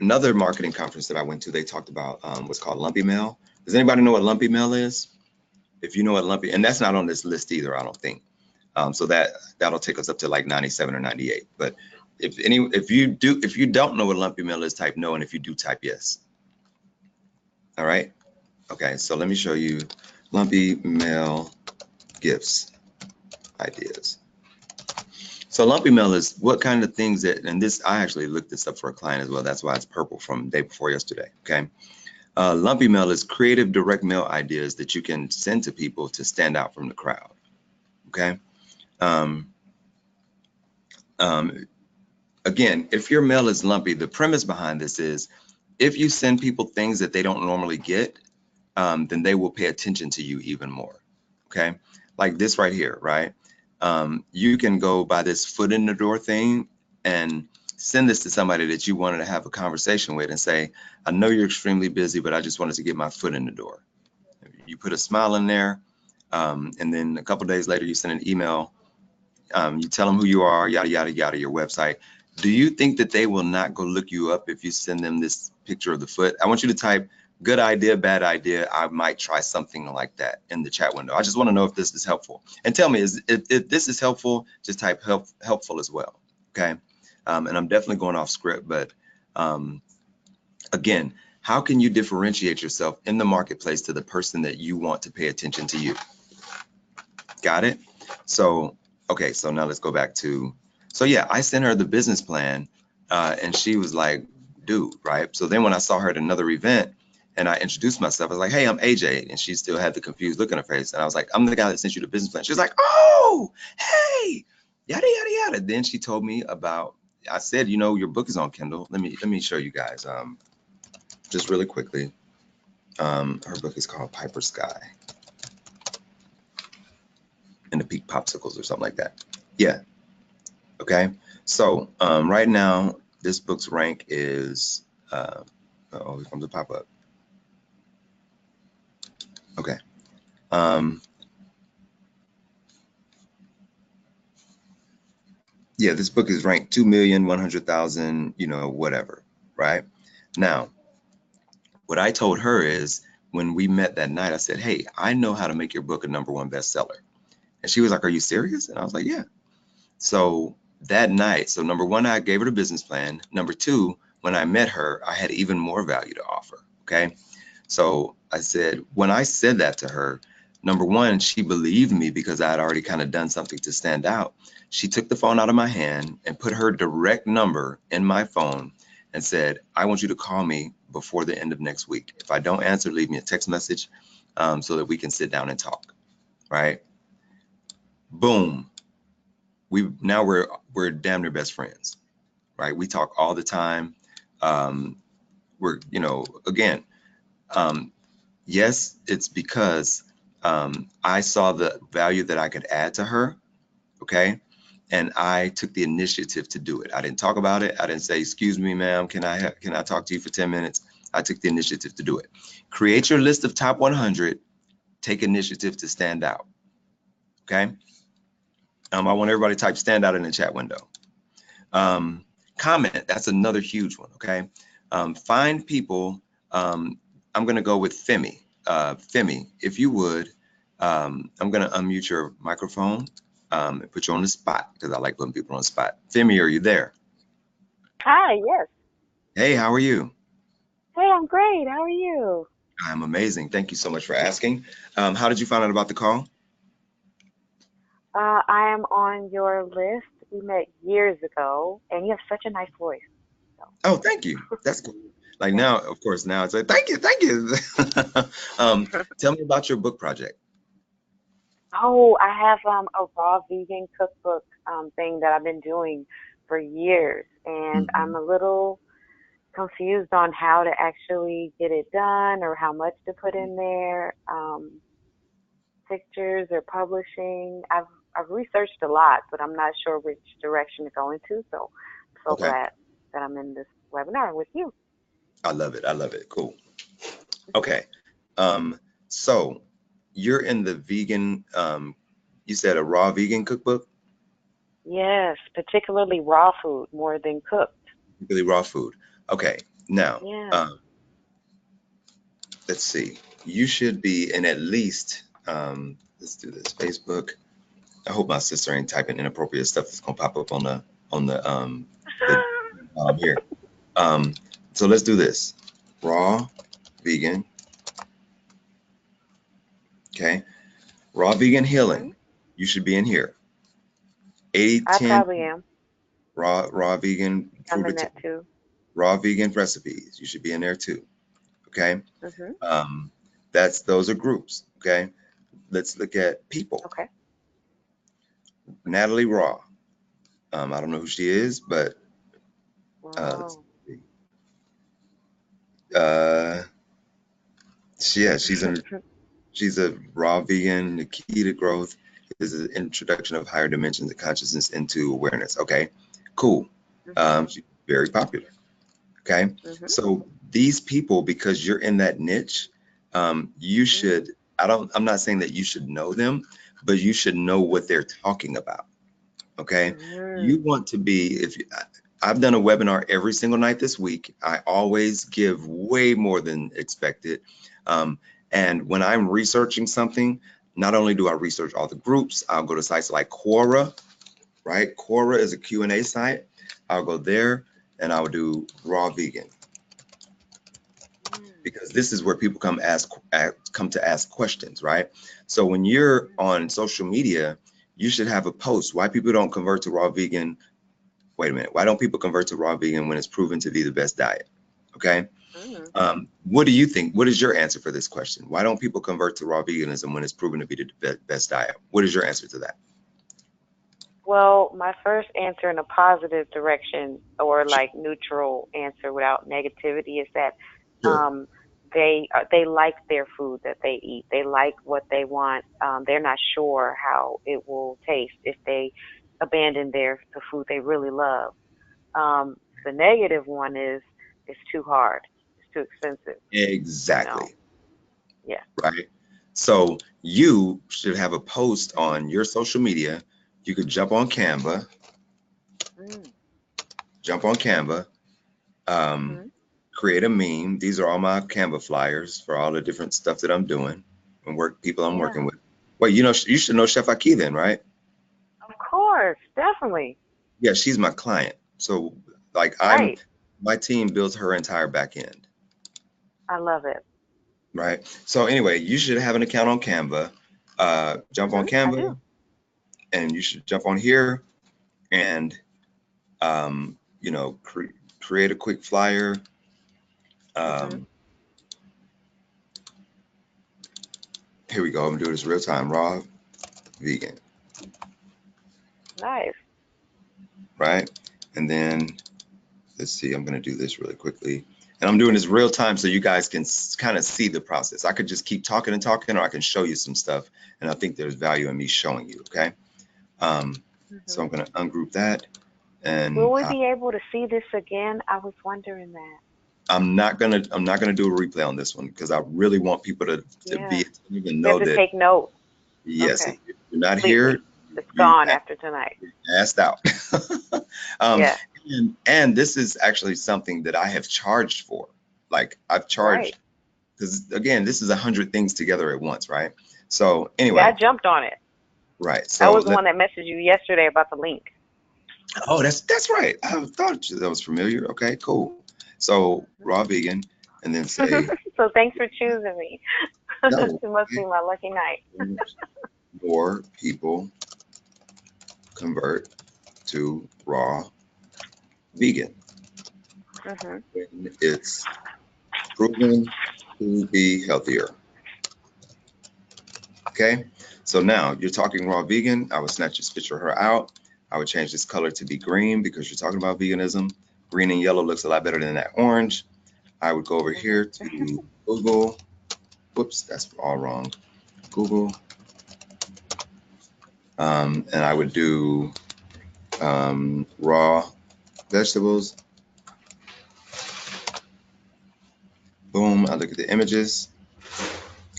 Another marketing conference that I went to, they talked about what's called lumpy mail. Does anybody know what lumpy mail is? If you know what lumpy, and that's not on this list either, I don't think. So that'll take us up to like 97 or 98. But if you don't know what lumpy mail is, type no, and if you do, type yes. All right. Okay. So let me show you lumpy mail gifts ideas. So lumpy mail is what kind of things that, and this, I actually looked this up for a client as well. That's why it's purple from day before yesterday. Okay. Lumpy mail is creative direct mail ideas that you can send to people to stand out from the crowd. Okay. Again, if your mail is lumpy, the premise behind this is if you send people things that they don't normally get, then they will pay attention to you even more. Okay. Like this right here, right? You can go by this foot in the door thing and send this to somebody that you wanted to have a conversation with and say, I know you're extremely busy, but I just wanted to get my foot in the door. You put a smile in there, and then a couple days later, you send an email. You tell them who you are, yada, yada, yada, your website. Do you think that they will not go look you up if you send them this picture of the foot? I want you to type good idea, bad idea. I might try something like that in the chat window. I just want to know if this is helpful. And tell me, if this is helpful, just type helpful as well. Okay. And I'm definitely going off script, but again, how can you differentiate yourself in the marketplace to the person that you want to pay attention to you? Got it? So, okay, so now let's go back to, so yeah, I sent her the business plan and she was like, dude, right? So then when I saw her at another event and I introduced myself, I was like, hey, I'm AJ. And she still had the confused look on her face. And I was like, I'm the guy that sent you the business plan. She was like, oh, hey, yada, yada, yada. Then she told me about, I said, you know, your book is on Kindle. Let me show you guys just really quickly. Her book is called Piper Sky and the Peak Popsicles or something like that. Yeah. Okay. So right now, this book's rank is, oh, here comes a pop-up. Okay. Yeah, this book is ranked 2,100,000, you know, whatever. Right. Now, what I told her is when we met that night, I said, hey, I know how to make your book a #1 bestseller. And she was like, are you serious? And I was like, yeah. So that night, so #1, I gave her the business plan. #2, when I met her, I had even more value to offer. Okay. So I said, when I said that to her, #1, she believed me because I had already kind of done something to stand out. She took the phone out of my hand and put her direct number in my phone and said, I want you to call me before the end of next week. If I don't answer, leave me a text message so that we can sit down and talk. Right. Boom. We're damn near best friends, right? We talk all the time. We're, you know, again, yes, it's because I saw the value that I could add to her, okay? And I took the initiative to do it. I didn't talk about it. I didn't say, excuse me, ma'am, can I talk to you for 10 minutes? I took the initiative to do it. Create your list of top 100, take initiative to stand out, okay? I want everybody to type stand out in the chat window. Comment, that's another huge one, okay? Find people, I'm gonna go with Femi. Femi, if you would, I'm gonna unmute your microphone and put you on the spot because I like putting people on the spot. Femi, are you there? Hi, yes. Hey, how are you? Hey, I'm great. How are you? I'm amazing. Thank you so much for asking. How did you find out about the call? I am on your list. We met years ago, and you have such a nice voice. So. Oh, thank you. That's cool. Like Yeah. now, of course, now it's like, thank you, thank you. Tell me about your book project. Oh, I have a raw vegan cookbook thing that I've been doing for years, and I'm a little confused on how to actually get it done or how much to put in there. Pictures or publishing. I've researched a lot, but I'm not sure which direction to go into. So I'm so Okay. glad. that I'm in this webinar with you. I love it. I love it. Cool. Okay. So you're in the vegan, you said a raw vegan cookbook? Yes, particularly raw food more than cooked. Really raw food. Okay. Now, Yeah. let's see. You should be in at least, let's do this, Facebook. I hope my sister ain't typing inappropriate stuff that's gonna pop up on the here. So let's do this. Raw vegan. Okay. Raw vegan healing. You should be in here. 80, I 10. probably am. Raw vegan. I'm in that too. Raw vegan recipes. You should be in there too. Okay. Mm-hmm. Those are groups. Okay. Let's look at people. Okay. Natalie Raw. I don't know who she is, but Wow. She's a raw vegan. The key to growth is the introduction of higher dimensions of consciousness into awareness. Okay, cool. She's very popular. Okay, so these people, because you're in that niche, you should. I'm not saying that you should know them, but you should know what they're talking about. Okay, you want to be. I've done a webinar every single night this week. I always give way more than expected. And when I'm researching something, not only do I research all the groups, I'll go to sites like Quora, right? Quora is a Q&A site. I'll go there and I'll do raw vegan. Because this is where people come to ask questions, right? So when you're on social media, you should have a post. Why people don't convert to raw vegan? Wait a minute. Why don't people convert to raw vegan when it's proven to be the best diet? Okay. What do you think? What is your answer for this question? Why don't people convert to raw veganism when it's proven to be the best diet? What is your answer to that? Well, my first answer in a positive direction, or like neutral answer without negativity, is that they like their food that they eat. They like what they want. They're not sure how it will taste if they abandon the food they really love. The negative one is it's too hard. It's too expensive. Exactly. You know? Yeah. Right. So you should have a post on your social media. You could jump on Canva. Create a meme. These are all my Canva flyers for all the different stuff that I'm doing and people I'm working with. Well, you should know Chef Aki then, right? Of course, definitely. Yeah, she's my client. So like my team builds her entire back end. I love it. Right. So anyway, you should have an account on Canva. Jump on Canva, and you should jump on here and create a quick flyer. Here we go. I'm doing this real time. Raw vegan. Nice. Right. And then let's see, I'm going to do this really quickly. And I'm doing this real time so you guys can kind of see the process. I could just keep talking and talking, or I can show you some stuff. And I think there's value in me showing you. Okay. So I'm going to ungroup that. And will we be able to see this again? I was wondering that. I'm not gonna do a replay on this one because I really want people to be even know that take note. Yes, if you're not here, it's gone after tonight. Asked out. And this is actually something that I have charged for. Like I've charged because again, this is 100 things together at once, right? So anyway, I jumped on it. Right. So I was the one that messaged you yesterday about the link. Oh, that's right. I thought that was familiar. Okay, cool. So raw vegan, and then say. So thanks for choosing me. It must be my lucky night. More people convert to raw vegan when it's proven to be healthier. Okay, so now you're talking raw vegan. I would snatch this picture of her out. I would change this color to be green because you're talking about veganism. Green and yellow looks a lot better than that orange. I would go over here to Google. Whoops, that's all wrong. Google. And I would do raw vegetables. boom, I look at the images.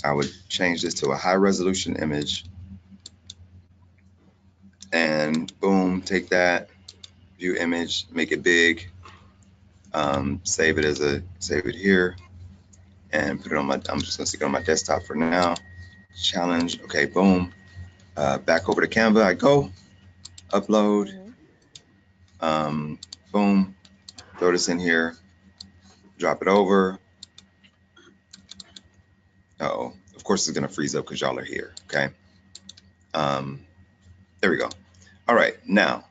I would change this to a high resolution image. And boom, take that, view image, make it big, save it here, and put it on my, I'm just gonna stick it on my desktop for now. Challenge, okay, boom. Back over to Canva I go, upload, boom, throw this in here, drop it over. Uh-oh, of course it's gonna freeze up because y'all are here, okay? There we go. All right, now,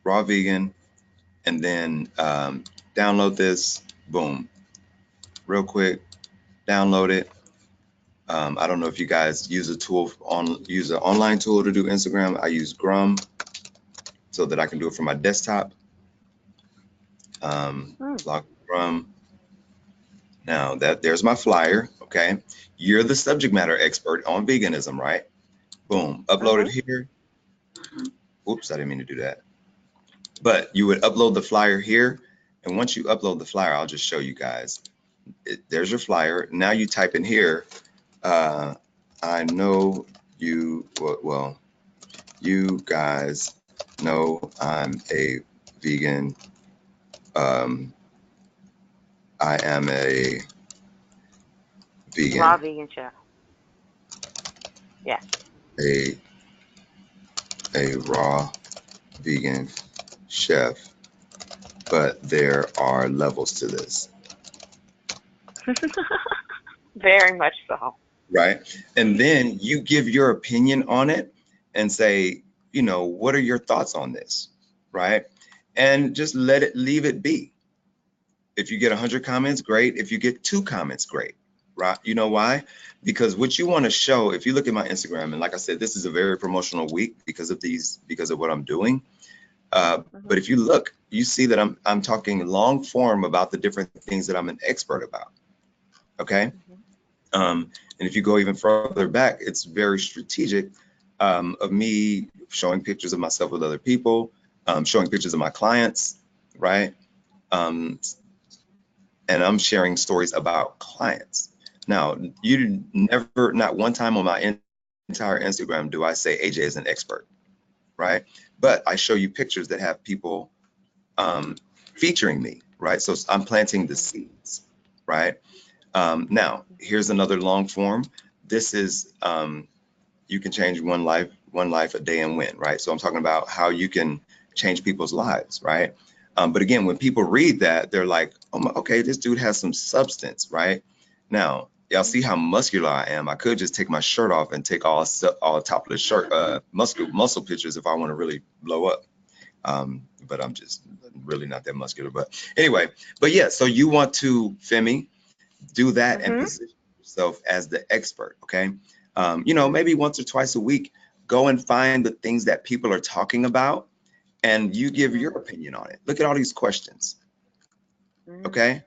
Raw Vegan, and then download this, boom, real quick, download it. I don't know if you guys use an online tool to do Instagram. I use Grum so that I can do it from my desktop. Log Grum. Now there's my flyer. Okay, you're the subject matter expert on veganism, right? Boom, upload it here. Oops, I didn't mean to do that. But you would upload the flyer here, and once you upload the flyer, I'll just show you guys. There's your flyer. Now you type in here. I know you, well, you guys know I'm a vegan. I am a vegan. Raw vegan chef. Yeah. A raw vegan chef, but there are levels to this. Very much so. Right. And then you give your opinion on it and say, you know, what are your thoughts on this? Right. And just leave it be. If you get 100 comments, great. If you get 2 comments, great. Right. You know why? Because what you want to show, if you look at my Instagram, and like I said, this is a very promotional week because of what I'm doing. But if you look, you see that I'm talking long form about the different things that I'm an expert about. Okay. And if you go even further back, it's very strategic of me showing pictures of myself with other people, showing pictures of my clients, right? And I'm sharing stories about clients. Now, you never, not one time on my entire Instagram do I say AJ is an expert, right? But I show you pictures that have people featuring me, right? So I'm planting the seeds, right? Now, here's another long form. This is, you can change one life a day and win, right? So I'm talking about how you can change people's lives, right? But again, when people read that, they're like, oh, okay, this dude has some substance, right? Now, y'all see how muscular I am. I could just take my shirt off and take all top of the shirt, muscle pictures if I want to really blow up. But I'm just really not that muscular. But anyway, but yeah, so you want to, Femi, do that and position yourself as the expert, okay? You know, maybe once or twice a week, go and find the things that people are talking about and you give your opinion on it. Look at all these questions, okay?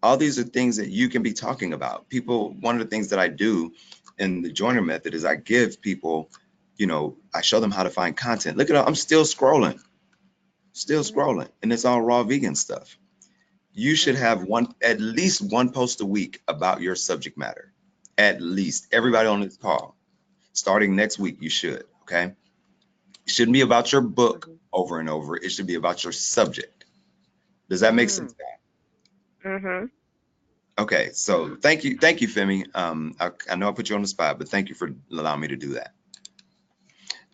All these are things that you can be talking about. People, one of the things that I do in the joiner method is I give people, you know, I show them how to find content. Look at all, I'm still scrolling, and it's all raw vegan stuff. You should have at least one post a week about your subject matter. At least. Everybody on this call, starting next week, you should, okay? It shouldn't be about your book over and over. It should be about your subject. Does that make sense? Okay, so thank you, Femi. I know I put you on the spot, but thank you for allowing me to do that.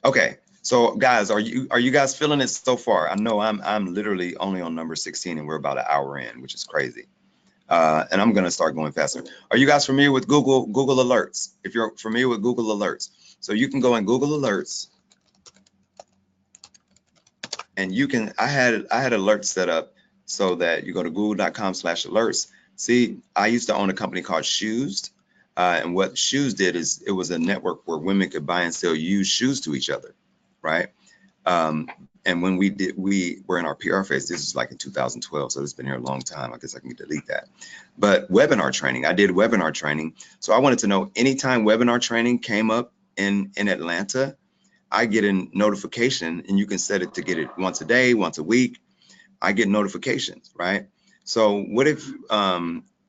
Okay, so guys, are you guys feeling it so far? I know I'm literally only on number 16 and we're about an hour in, which is crazy. And I'm gonna start going faster. Are you guys familiar with Google Alerts? If you're familiar with Google Alerts, so you can go in Google Alerts, and you can. I had alerts set up so that you go to google.com/alerts. See, I used to own a company called Shoes, and what Shoes did is it was a network where women could buy and sell used shoes to each other, right? And when we were in our PR phase, this is like in 2012, so it's been here a long time. I guess I can delete that. But webinar training, I did webinar training. So I wanted to know, anytime webinar training came up in Atlanta, I get a notification, and you can set it to get it once a day, once a week. I get notifications, right? So what if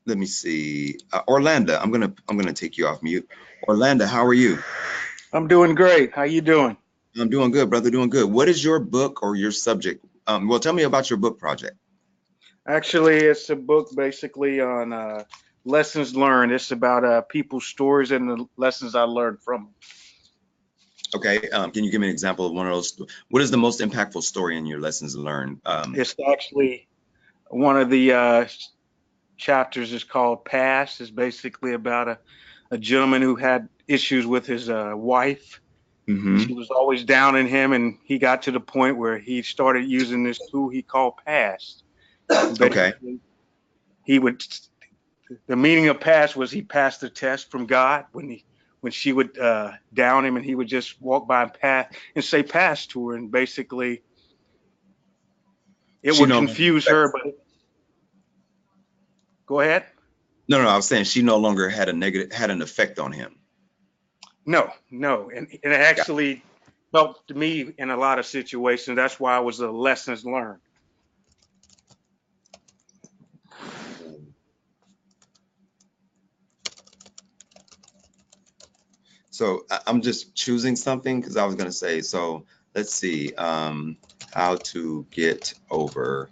let me see. Orlando, I'm gonna take you off mute. Orlando, how are you? I'm doing great. How you doing? I'm doing good, brother. Doing good. What is your book or your subject? Well, tell me about your book project. Actually, it's a book basically on lessons learned. It's about people's stories and the lessons I learned from them. Okay. Can you give me an example of one of those? What is the most impactful story in your lessons learned? It's actually one of the chapters is called Past. It's basically about a gentleman who had issues with his wife. Mhm. She was always down on him, and he got to the point where he started using this tool he called Past. Okay. Basically, he would the meaning of pass was he passed the test from God when she would down him, and he would just walk by and pass and say pass to her, and basically it She would no longer confuse her. But go ahead. no, I was saying she no longer had an effect on him. No, and it actually helped me in a lot of situations. That's why it was a lessons learned. So I'm just choosing something because I was gonna say, so let's see, how to get over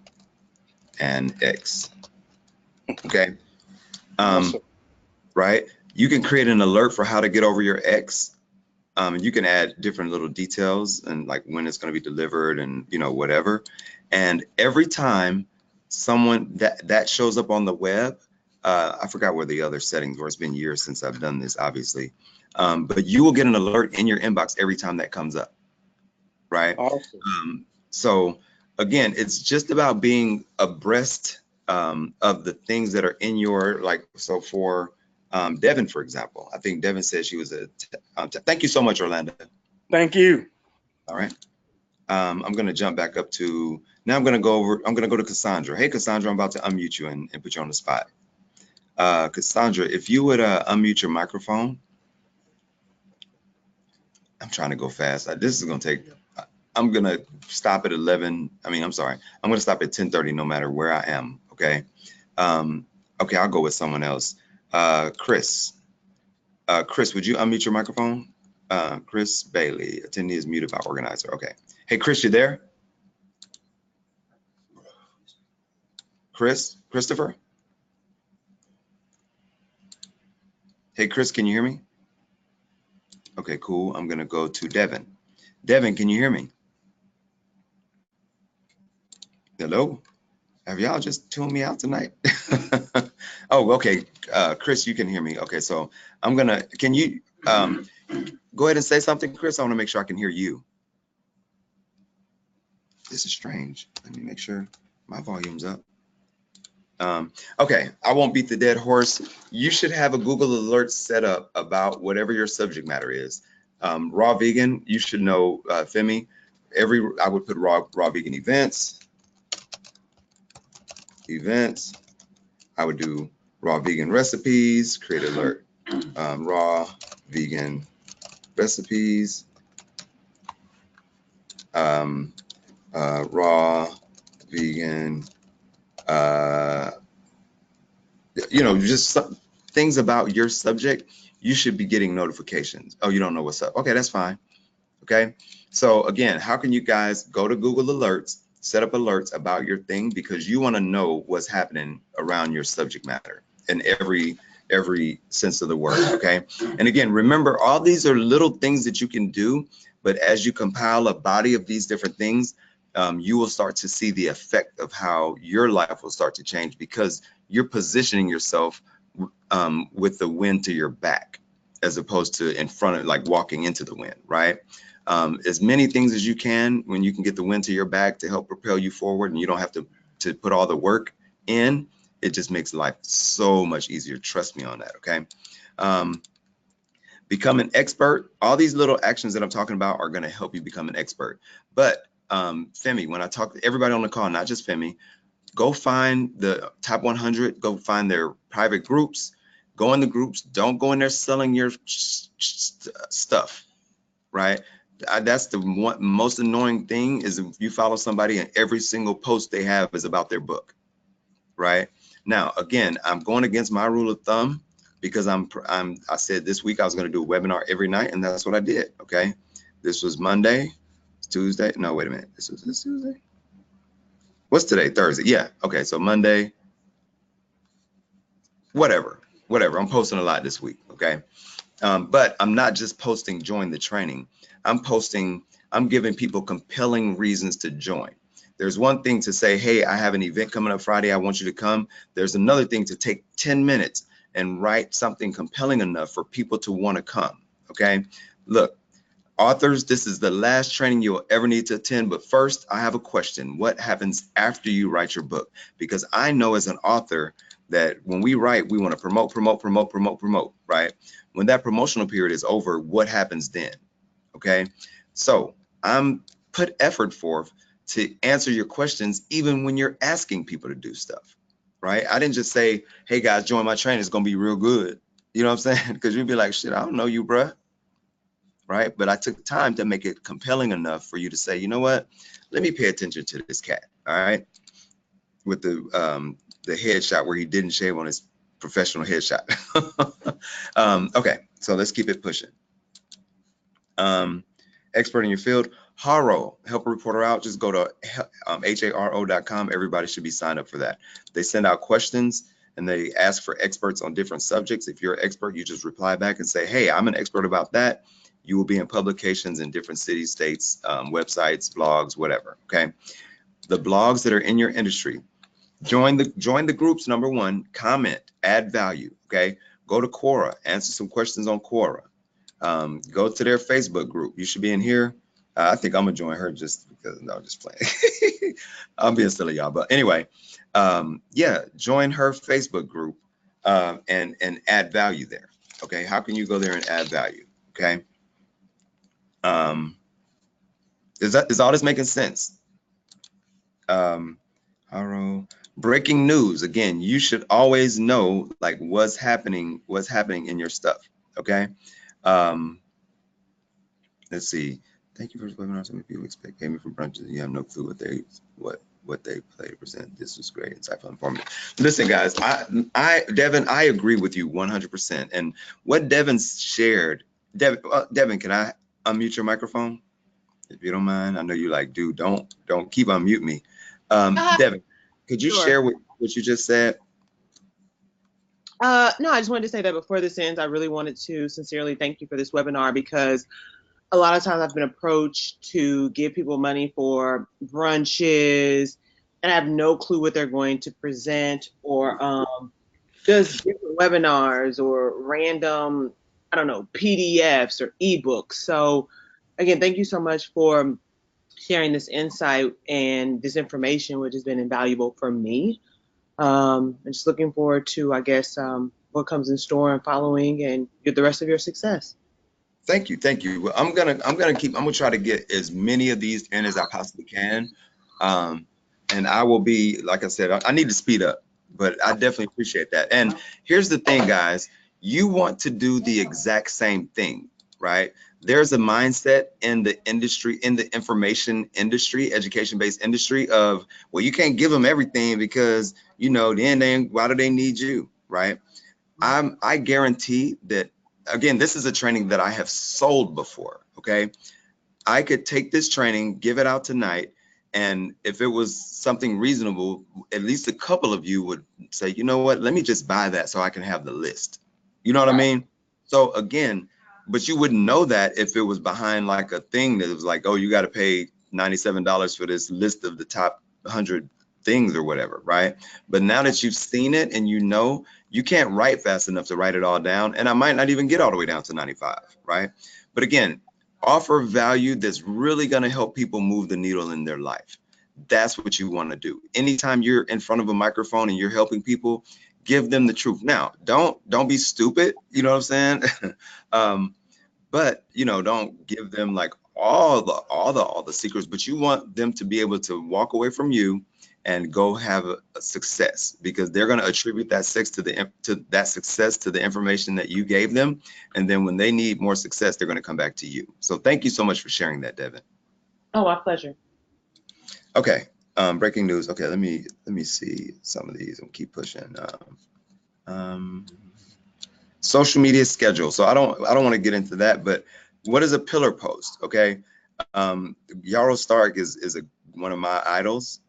an ex. Okay. Awesome. Right. You can create an alert for how to get over your ex. You can add different little details and like when it's going to be delivered and whatever. And every time someone that shows up on the web, I forgot where the other settings were. It's been years since I've done this, obviously. But you will get an alert in your inbox every time that comes up, right? Awesome. So again, it's just about being abreast of the things that are in your so for Devin, for example, I think Devin said she was thank you so much, Orlando. Thank you. All right. I'm going to jump back up to now. I'm going to go to Cassandra. Hey, Cassandra, I'm about to unmute you and put you on the spot. Cassandra, if you would unmute your microphone. I'm trying to go fast. This is going to take, I'm going to stop at 11. I'm sorry. I'm going to stop at 10:30 no matter where I am. Okay. Okay, I'll go with someone else. Chris. Chris, would you unmute your microphone? Chris Bailey, attendee is muted by organizer. Okay. Hey, Chris, you there? Christopher? Hey, Chris, can you hear me? Okay, cool. I'm going to go to Devin. Devin, can you hear me? Hello? Have y'all just tuned me out tonight? Oh, okay. Chris, you can hear me. Okay, so can you go ahead and say something, Chris? I want to make sure I can hear you. This is strange. Let me make sure my volume's up. Okay, I won't beat the dead horse. You should have a Google alert set up about whatever your subject matter is. Raw vegan, you should know, Femi. I would put raw vegan events. I would do raw vegan recipes, create alert. Raw vegan recipes. Raw vegan just things about your subject. You should be getting notifications. Oh, you don't know what's up? Okay, that's fine. Okay, so again, how can you guys go to Google Alerts, set up alerts about your thing, because you want to know what's happening around your subject matter in every sense of the word. Okay, and again, remember, all these are little things that you can do, but as you compile a body of these different things, you will start to see the effect of how your life will start to change, because you're positioning yourself with the wind to your back, as opposed to in front of, like walking into the wind, right? As many things as you can when you can get the wind to your back to help propel you forward, and you don't have to put all the work in. It just makes life so much easier. Trust me on that. Okay. Become an expert. All these little actions that I'm talking about are going to help you become an expert. But Femi, when I talk to everybody on the call, not just Femi, go find the top 100, go find their private groups, go in the groups. Don't go in there selling your stuff, right? That's the most annoying thing, is if you follow somebody and every single post they have is about their book, right? Now, again, I'm going against my rule of thumb because I said this week I was going to do a webinar every night, and that's what I did. Okay. This was Monday, Tuesday. No, wait a minute. This Tuesday. What's today? Thursday. Yeah. Okay. So Monday, whatever. I'm posting a lot this week. Okay. But I'm not just posting join the training. I'm giving people compelling reasons to join. There's one thing to say, hey, I have an event coming up Friday, I want you to come. There's another thing to take 10 minutes and write something compelling enough for people to want to come. Okay. Look, authors, this is the last training you'll ever need to attend. But first, I have a question. What happens after you write your book? Because I know as an author that when we write, we want to promote, right? When that promotional period is over, what happens then? Okay. So I'm put effort forth to answer your questions, even when you're asking people to do stuff, right? I didn't just say, hey guys, join my training, it's going to be real good. You know what I'm saying? Because you'd be like, shit, I don't know you, bruh. Right? But I took time to make it compelling enough for you to say, you know what? Let me pay attention to this cat. All right. With the headshot where he didn't shave on his professional headshot. Okay. So let's keep it pushing. Expert in your field. Haro, help a reporter out. Just go to haro.com. Everybody should be signed up for that. They send out questions and they ask for experts on different subjects. If you're an expert, you just reply back and say, hey, I'm an expert about that. You will be in publications in different cities, states, websites, blogs, whatever. Okay. The blogs that are in your industry, join the groups. Number one, comment, add value. Okay. Go to Quora, answer some questions on Quora. Go to their Facebook group. You should be in here. I think I'm gonna join her just because, no, just playing. I'm being silly, y'all. But anyway, yeah, join her Facebook group and add value there. Okay, how can you go there and add value? Okay, is all this making sense? Breaking news. Again, you should always know like what's happening in your stuff. Okay. Let's see. Thank you for this webinar. So many people expect payment for brunches. You have no clue what they play to present. This was great, insightful, informative. Listen, guys, Devin, I agree with you 100%. And what Devin shared, Devin, can I unmute your microphone if you don't mind? I know you like, dude, don't keep unmute me. Devin, could you share what you just said? No, I just wanted to say that before this ends, I really wanted to sincerely thank you for this webinar, because a lot of times I've been approached to give people money for brunches and I have no clue what they're going to present, or just different webinars or random, I don't know, PDFs or ebooks. So again, thank you so much for sharing this insight and this information, which has been invaluable for me. I'm just looking forward to, I guess, what comes in store and following, and the rest of your success. Thank you. Well, I'm gonna try to get as many of these in as I possibly can. And I will be, like I said, I need to speed up, but I definitely appreciate that. And here's the thing, guys, you want to do the exact same thing, right? There's a mindset in the industry, in the information industry, education-based industry of, well, you can't give them everything because, you know, then why do they need you, right? I guarantee that, again, this is a training that I have sold before, okay? I could take this training, give it out tonight, and if it was something reasonable, at least a couple of you would say, you know what, let me just buy that so I can have the list. You know what I mean? So again, but you wouldn't know that if it was behind like a thing that was like, oh, you got to pay $97 for this list of the top 100 things or whatever, right? But now that you've seen it and you know, you can't write fast enough to write it all down, and I might not even get all the way down to 95, right? But again, offer value that's really going to help people move the needle in their life. That's what you want to do. Anytime you're in front of a microphone and you're helping people, give them the truth. Now, don't be stupid, you know what I'm saying? But you know, don't give them like all the secrets, but you want them to be able to walk away from you and go have a success, because they're going to attribute that success to the information that you gave them. And then when they need more success, they're going to come back to you. So thank you so much for sharing that, Devin. Oh, my pleasure. Okay. Breaking news. Okay, let me see some of these and keep pushing. Social media schedule. So I don't want to get into that, but what is a pillar post? Okay. Yarrow Stark is one of my idols.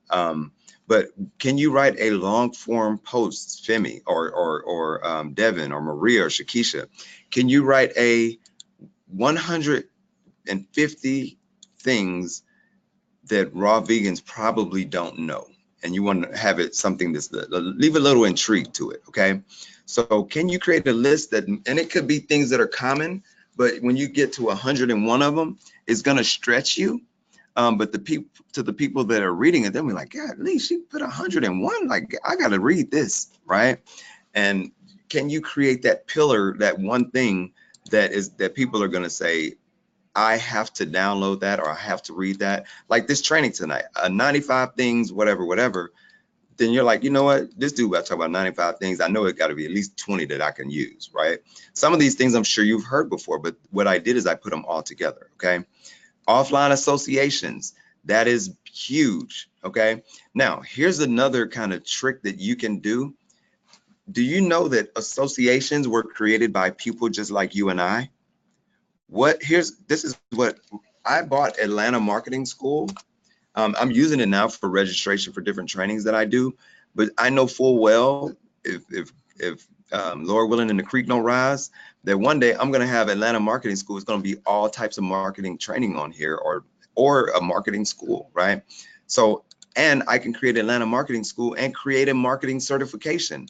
But can you write a long form post, Femi or Devin or Maria or Shakisha? Can you write a 150 things that raw vegans probably don't know? And you want to have it something that's leave a little intrigue to it. Okay. So can you create a list that, and it could be things that are common, but when you get to 101 of them, it's going to stretch you. But the people that are reading it, they'll be like, yeah, at least she put 101. Like, I got to read this, right? And can you create that pillar, that one thing that people are going to say, I have to download that, or I have to read that. Like this training tonight, 95 things, whatever. Then you're like, you know what? This dude about to talk about 95 things. I know it got to be at least 20 that I can use, right? Some of these things I'm sure you've heard before, but what I did is I put them all together, okay? Offline associations, that is huge, okay? Now, here's another kind of trick that you can do. Do you know that associations were created by people just like you and I? This is what I bought Atlanta Marketing School. I'm using it now for registration for different trainings that I do, but I know full well if Lord willing and the creek don't rise, that one day I'm going to have Atlanta Marketing School. It's going to be all types of marketing training on here, or a marketing school, right? So, and I can create Atlanta Marketing School and create a marketing certification.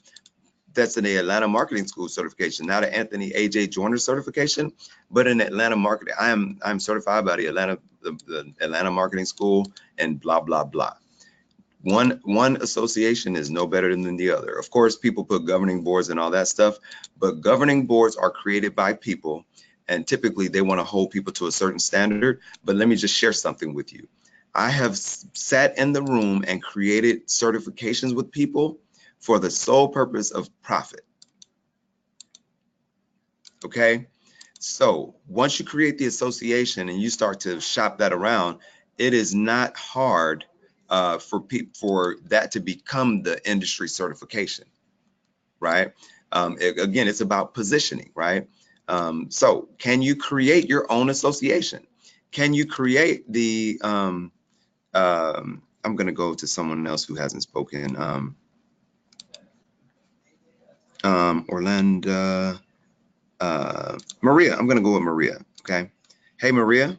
That's in the Atlanta Marketing School certification, not an Anthony AJ Joyner certification, but in Atlanta marketing. I'm certified by the Atlanta Marketing School, and blah blah blah. One association is no better than the other. Of course, people put governing boards and all that stuff, but governing boards are created by people, and typically they want to hold people to a certain standard. But let me just share something with you. I have sat in the room and created certifications with people for the sole purpose of profit. Okay, so once you create the association and you start to shop that around, it is not hard for that to become the industry certification, right? Again, it's about positioning, right? So can you create your own association? Can you create the I'm going to go to someone else who hasn't spoken. Orlando, Maria. I'm going to go with Maria. Okay. Hey, Maria.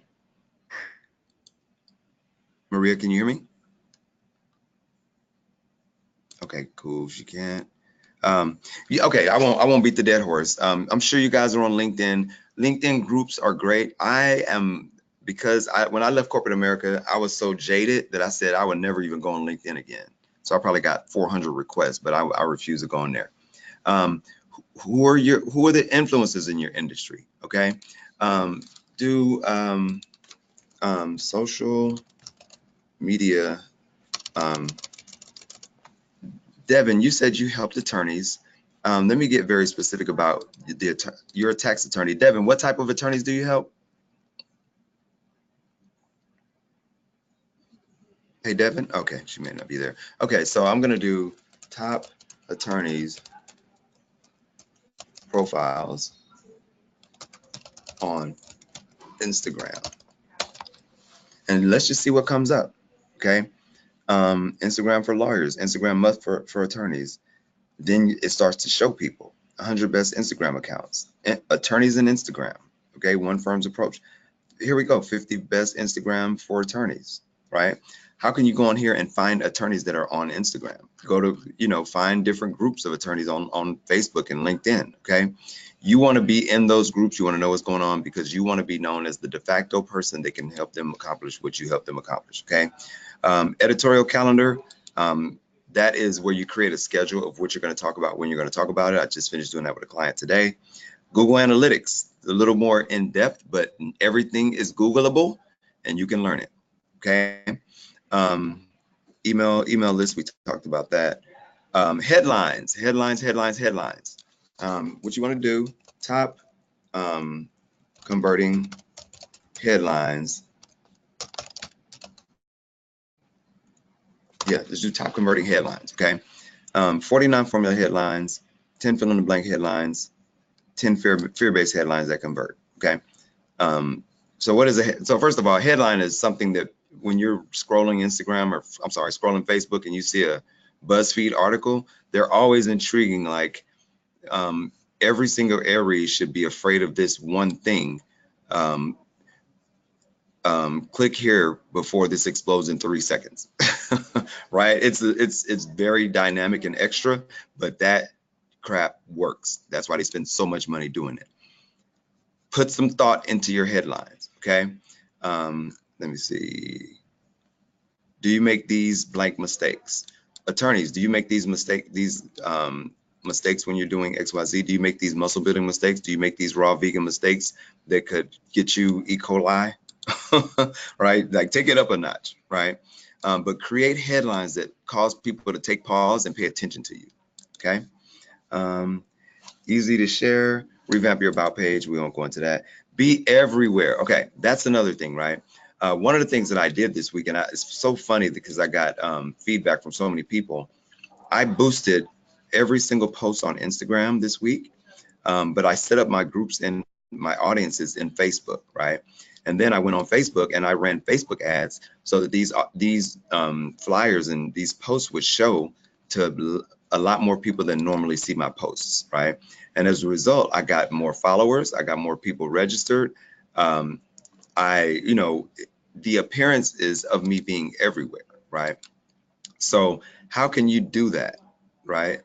Maria, can you hear me? Okay, cool. She can't. Yeah, okay. I won't beat the dead horse. I'm sure you guys are on LinkedIn. LinkedIn groups are great. Because when I left corporate America, I was so jaded that I said I would never even go on LinkedIn again. So I probably got 400 requests, but I refuse to go on there. Who are the influencers in your industry? Okay. Do social media. Devin, you said you helped attorneys. Let me get very specific about you're a tax attorney. Devin, what type of attorneys do you help? Hey, Devin. Okay, she may not be there. Okay, so I'm gonna do top attorneys profiles on Instagram, and let's just see what comes up. Okay, Instagram for lawyers, Instagram must for attorneys. Then it starts to show people 100 best Instagram accounts, attorneys in Instagram. Okay, one firm's approach. Here we go, 50 best Instagram for attorneys, right? How can you go on here and find attorneys that are on Instagram? Go to, find different groups of attorneys on Facebook and LinkedIn, okay? You want to be in those groups. You want to know what's going on because you want to be known as the de facto person that can help them accomplish what you help them accomplish, okay? Editorial calendar, that is where you create a schedule of what you're going to talk about when you're going to talk about it. I just finished doing that with a client today. Google Analytics, a little more in depth, but everything is Googleable and you can learn it. Okay. Email list, we talked about that. Headlines. What you want to do, top converting headlines Yeah, let's do top converting headlines. Okay. 49 formula headlines, 10 fill in the blank headlines, 10 fear-based headlines that convert. Okay. So what is a so first of all, headline is something that when you're scrolling Instagram or I'm sorry, scrolling Facebook and you see a BuzzFeed article, they're always intriguing. Like every single Aries should be afraid of this one thing. Click here before this explodes in 3 seconds. Right? It's very dynamic and extra, but that crap works. That's why they spend so much money doing it. Put some thought into your headlines. Okay. Let me see. Do you make these blank mistakes? Attorneys, do you make these mistakes when you're doing XYZ? Do you make these muscle building mistakes? Do you make these raw vegan mistakes that could get you E. coli? Right? Like take it up a notch, right? But create headlines that cause people to take pause and pay attention to you. Okay. Easy to share. Revamp your about page. We won't go into that. Be everywhere. Okay, that's another thing, right? One of the things that I did this week, and it's so funny because I got feedback from so many people. I boosted every single post on Instagram this week, but I set up my groups and my audiences in Facebook, right? And then I went on Facebook and I ran Facebook ads so that these flyers and these posts would show to a lot more people than normally see my posts, right? And as a result, I got more followers, I got more people registered. The appearance is of me being everywhere, right? So how can you do that, right?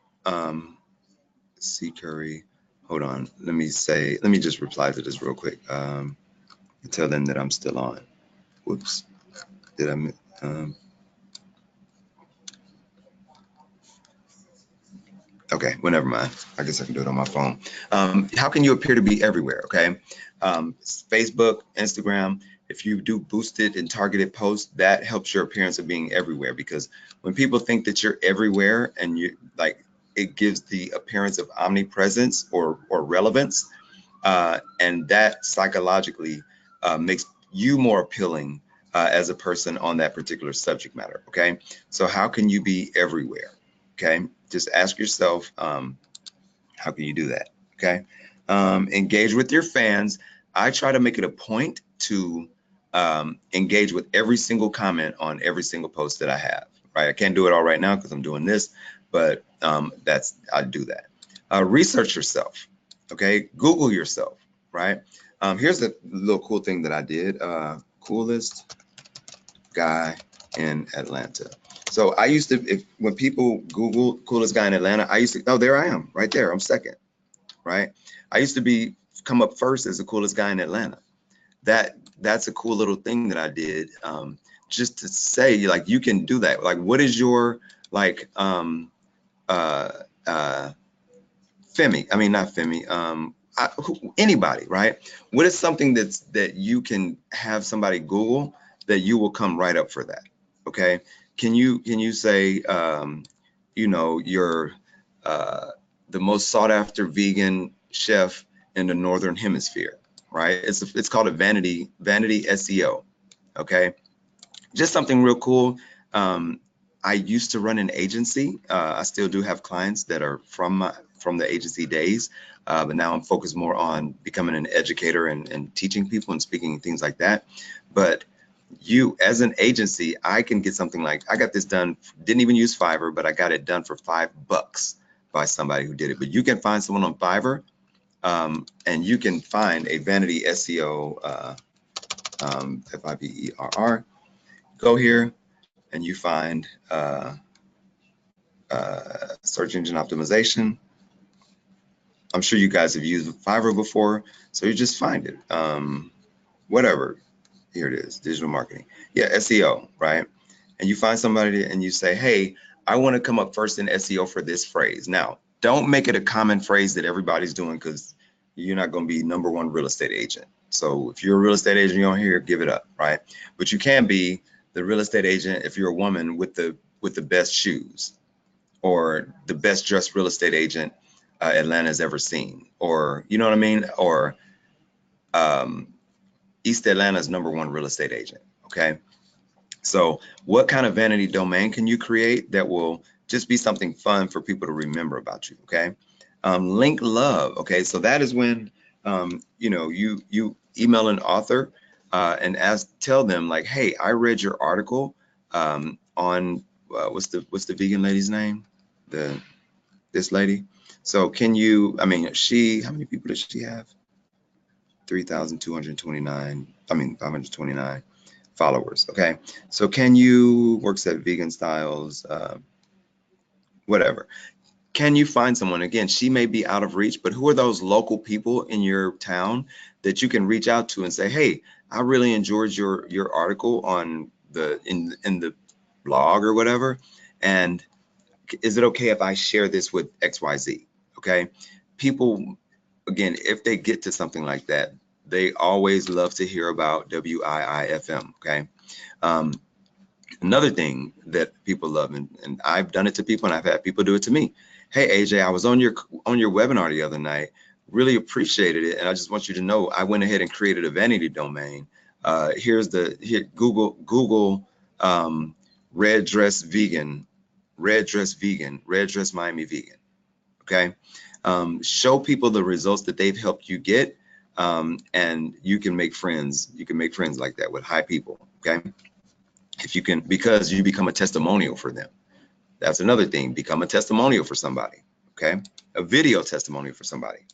C Curry, hold on. Let me just reply to this real quick. Tell them that I'm still on. Whoops. Did I? Okay, well, never mind. I guess I can do it on my phone. How can you appear to be everywhere? Okay. Facebook, Instagram, if you do boosted and targeted posts, that helps your appearance of being everywhere, because when people think that you're everywhere and you like, it gives the appearance of omnipresence or relevance, and that psychologically makes you more appealing as a person on that particular subject matter. Okay, so how can you be everywhere? Okay, just ask yourself, how can you do that? Okay, engage with your fans. I try to make it a point to engage with every single comment on every single post that I have. Right, I can't do it all right now because I'm doing this, but I do that. Research yourself. Okay, Google yourself. Right. Here's a little cool thing that I did. Coolest guy in Atlanta. So I used to, when people Google coolest guy in Atlanta, I used to, oh, there I am, right there. I'm second, right? I used to come up first as the coolest guy in Atlanta. That's a cool little thing that I did, just to say, like, you can do that. Like, what is your, like, Femi? I mean, not Femi. Anybody, right? What is something that you can have somebody Google that you will come right up for that? Okay. Can you say, you're the most sought after vegan chef in the Northern Hemisphere, right? It's called a vanity SEO. Okay. Just something real cool. I used to run an agency. I still do have clients that are from the agency days, but now I'm focused more on becoming an educator and teaching people and speaking and things like that. But you, as an agency, I can get something like, I got this done, didn't even use Fiverr, but I got it done for $5 by somebody who did it. But you can find someone on Fiverr, and you can find a vanity SEO, FIVERR. Go here and you find search engine optimization. I'm sure you guys have used Fiverr before, so you just find it. Whatever. Here it is, digital marketing. Yeah, SEO, right? And you find somebody and you say, hey, I want to come up first in SEO for this phrase. Now, don't make it a common phrase that everybody's doing, because you're not going to be #1 real estate agent. So if you're a real estate agent, you're on here, give it up, right? But you can be the real estate agent if you're a woman with the best shoes, or the best dressed real estate agent Atlanta's ever seen, or you know what I mean? Or East Atlanta's #1 real estate agent. Okay. So what kind of vanity domain can you create that will just be something fun for people to remember about you? Okay. Link love. Okay. So that is when, you know, you email an author and tell them like, hey, I read your article on what's the vegan lady's name? This lady. So can you, I mean, how many people does she have? 3,229, 529 followers. Okay. So can you, works at Vegan Styles, whatever. Can you find someone, again, she may be out of reach, but who are those local people in your town that you can reach out to and say, hey, I really enjoyed your article on in the blog or whatever. And is it okay if I share this with XYZ? Okay. People, again, if they get to something like that, they always love to hear about WIIFM. Okay. Another thing that people love, and I've done it to people and I've had people do it to me. Hey, AJ, I was on your webinar the other night, really appreciated it. And I just want you to know, I went ahead and created a vanity domain. Here, Google red dress vegan, red dress Miami vegan. Okay. Show people the results that they've helped you get. And you can make friends. You can make friends like that with high people. Okay. If you can, because you become a testimonial for them. That's another thing. Become a testimonial for somebody. Okay. A video testimonial for somebody.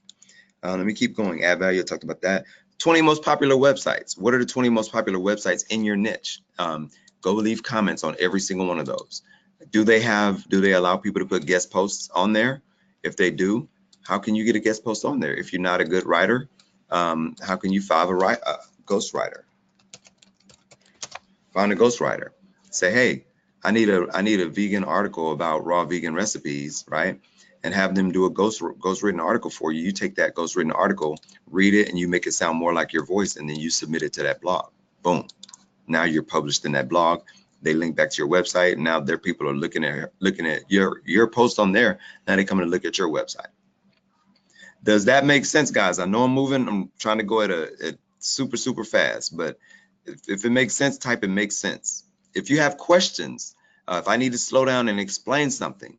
Let me keep going. Add value. I talked about that. 20 most popular websites. What are the 20 most popular websites in your niche? Go leave comments on every single one of those. Do they allow people to put guest posts on there? If they do, how can you get a guest post on there? If you're not a good writer, how can you find a ghostwriter? Find a ghostwriter. Say, hey, I need a vegan article about raw vegan recipes, right? And have them do a ghostwritten article for you. You take that ghostwritten article, read it, and you make it sound more like your voice, and then you submit it to that blog. Boom. Now you're published in that blog. They link back to your website, and now their people are looking at your post on there. Now they come and look at your website. Does that make sense, guys? I know I'm moving. I'm trying to go at super fast, but if it makes sense, type it makes sense. If you have questions, if I need to slow down and explain something,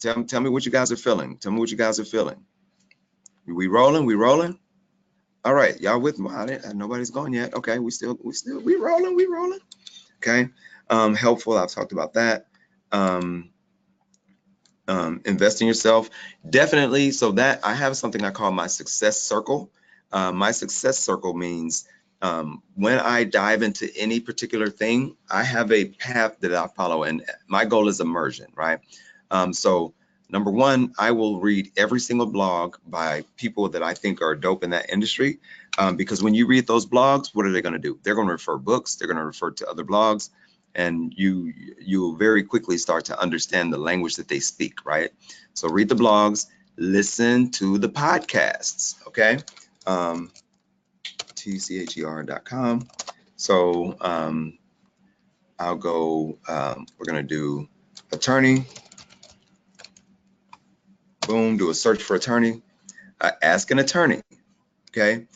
tell me what you guys are feeling. Tell me what you guys are feeling. We rolling? We rolling? All right, y'all with me? Nobody's gone yet. Okay, we rolling. Okay, helpful. I've talked about that. Invest in yourself, definitely. So that I have something I call my success circle. My success circle means when I dive into any particular thing, I have a path that I follow, and my goal is immersion, right? So number one, I will read every single blog by people that I think are dope in that industry, because when you read those blogs, what are they going to do? They're going to refer books, they're going to refer to other blogs, and you will very quickly start to understand the language that they speak, right? So read the blogs, listen to the podcasts, okay? tcher.com. So I'll go, we're going to do attorney. Boom, do a search for attorney. Ask an attorney, okay?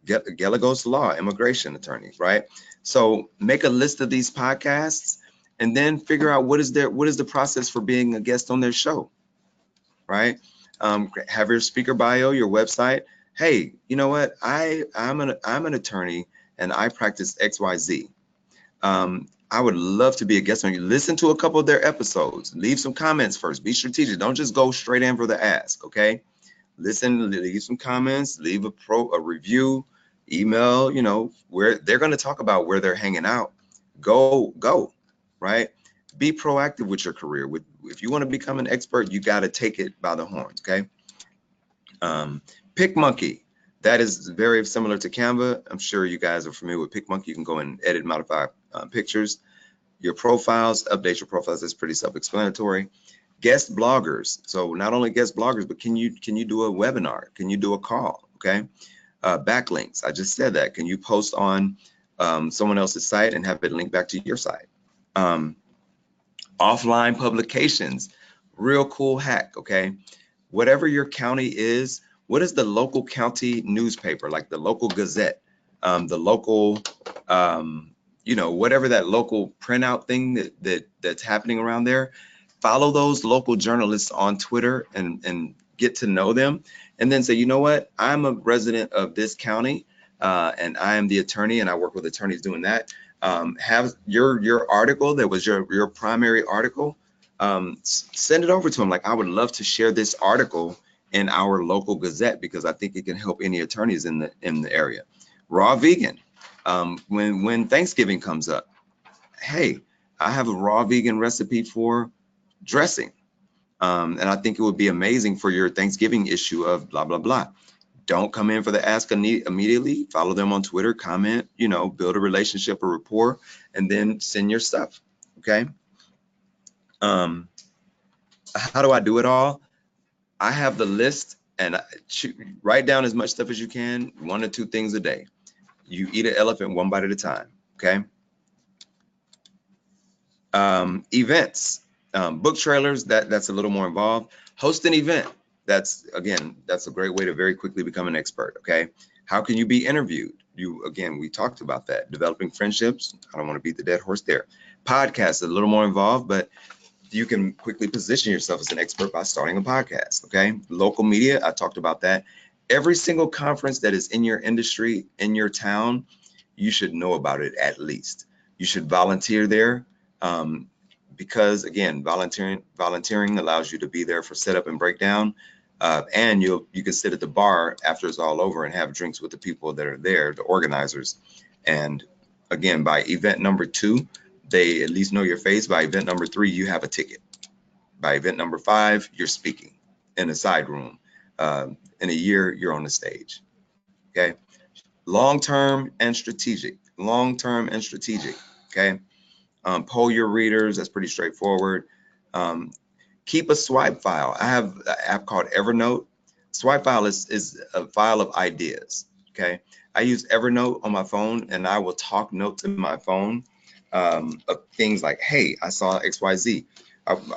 Galagos Law, immigration attorney, right? So make a list of these podcasts and then figure out what is the process for being a guest on their show, right? Have your speaker bio, your website. Hey, you know what? I'm an attorney and I practice XYZ. I would love to be a guest on you. Listen to a couple of their episodes. Leave some comments first. Be strategic. Don't just go straight in for the ask, okay? Listen, leave some comments, leave a review, email, you know, where they're going to talk about where they're hanging out. Go, right? Be proactive with your career. If you want to become an expert, you got to take it by the horns, okay? PicMonkey, that is very similar to Canva. I'm sure you guys are familiar with PicMonkey. You can go and edit, modify pictures. Your profiles, update your profiles. That's pretty self-explanatory. Guest bloggers. So not only guest bloggers, but can you do a webinar? Can you do a call? Okay. Backlinks. I just said that. Can you post on someone else's site and have it link back to your site? Offline publications. Real cool hack. Okay. Whatever your county is, what is the local county newspaper, like the local Gazette, the local you know, whatever that local printout thing that's happening around there, follow those local journalists on Twitter and get to know them, and then say, you know what, I'm a resident of this county, and I am the attorney, and I work with attorneys doing that. Have your article that was your primary article, send it over to them. Like, I would love to share this article in our local Gazette because I think it can help any attorneys in the area. Raw vegan. When Thanksgiving comes up, hey, I have a raw vegan recipe for dressing. And I think it would be amazing for your Thanksgiving issue of blah, blah, blah. Don't come in for the ask immediately. Follow them on Twitter, comment, you know, build a relationship or rapport, and then send your stuff. Okay. How do I do it all? I have the list, and write down as much stuff as you can, 1 or 2 things a day. You eat an elephant one bite at a time. Okay. Events, book trailers, that's a little more involved. Host an event. That's a great way to very quickly become an expert. Okay. How can you be interviewed? We talked about that. Developing friendships. I don't want to beat the dead horse there. Podcasts, a little more involved, but you can quickly position yourself as an expert by starting a podcast. Okay. Local media, I talked about that. Every single conference that is in your industry, in your town, you should know about it at least. You should volunteer there, because again, volunteering allows you to be there for setup and breakdown, and you can sit at the bar after it's all over and have drinks with the people that are there, the organizers. And again, by event number 2, they at least know your face. By event number 3, you have a ticket. By event number 5, you're speaking in a side room. In a year, you're on the stage. Okay. Long-term and strategic. Long-term and strategic. Okay. Poll your readers. That's pretty straightforward. Keep a swipe file. I have an app called Evernote. Swipe file is a file of ideas. Okay. I use Evernote on my phone, and I will talk notes in my phone of things like, hey, I saw XYZ.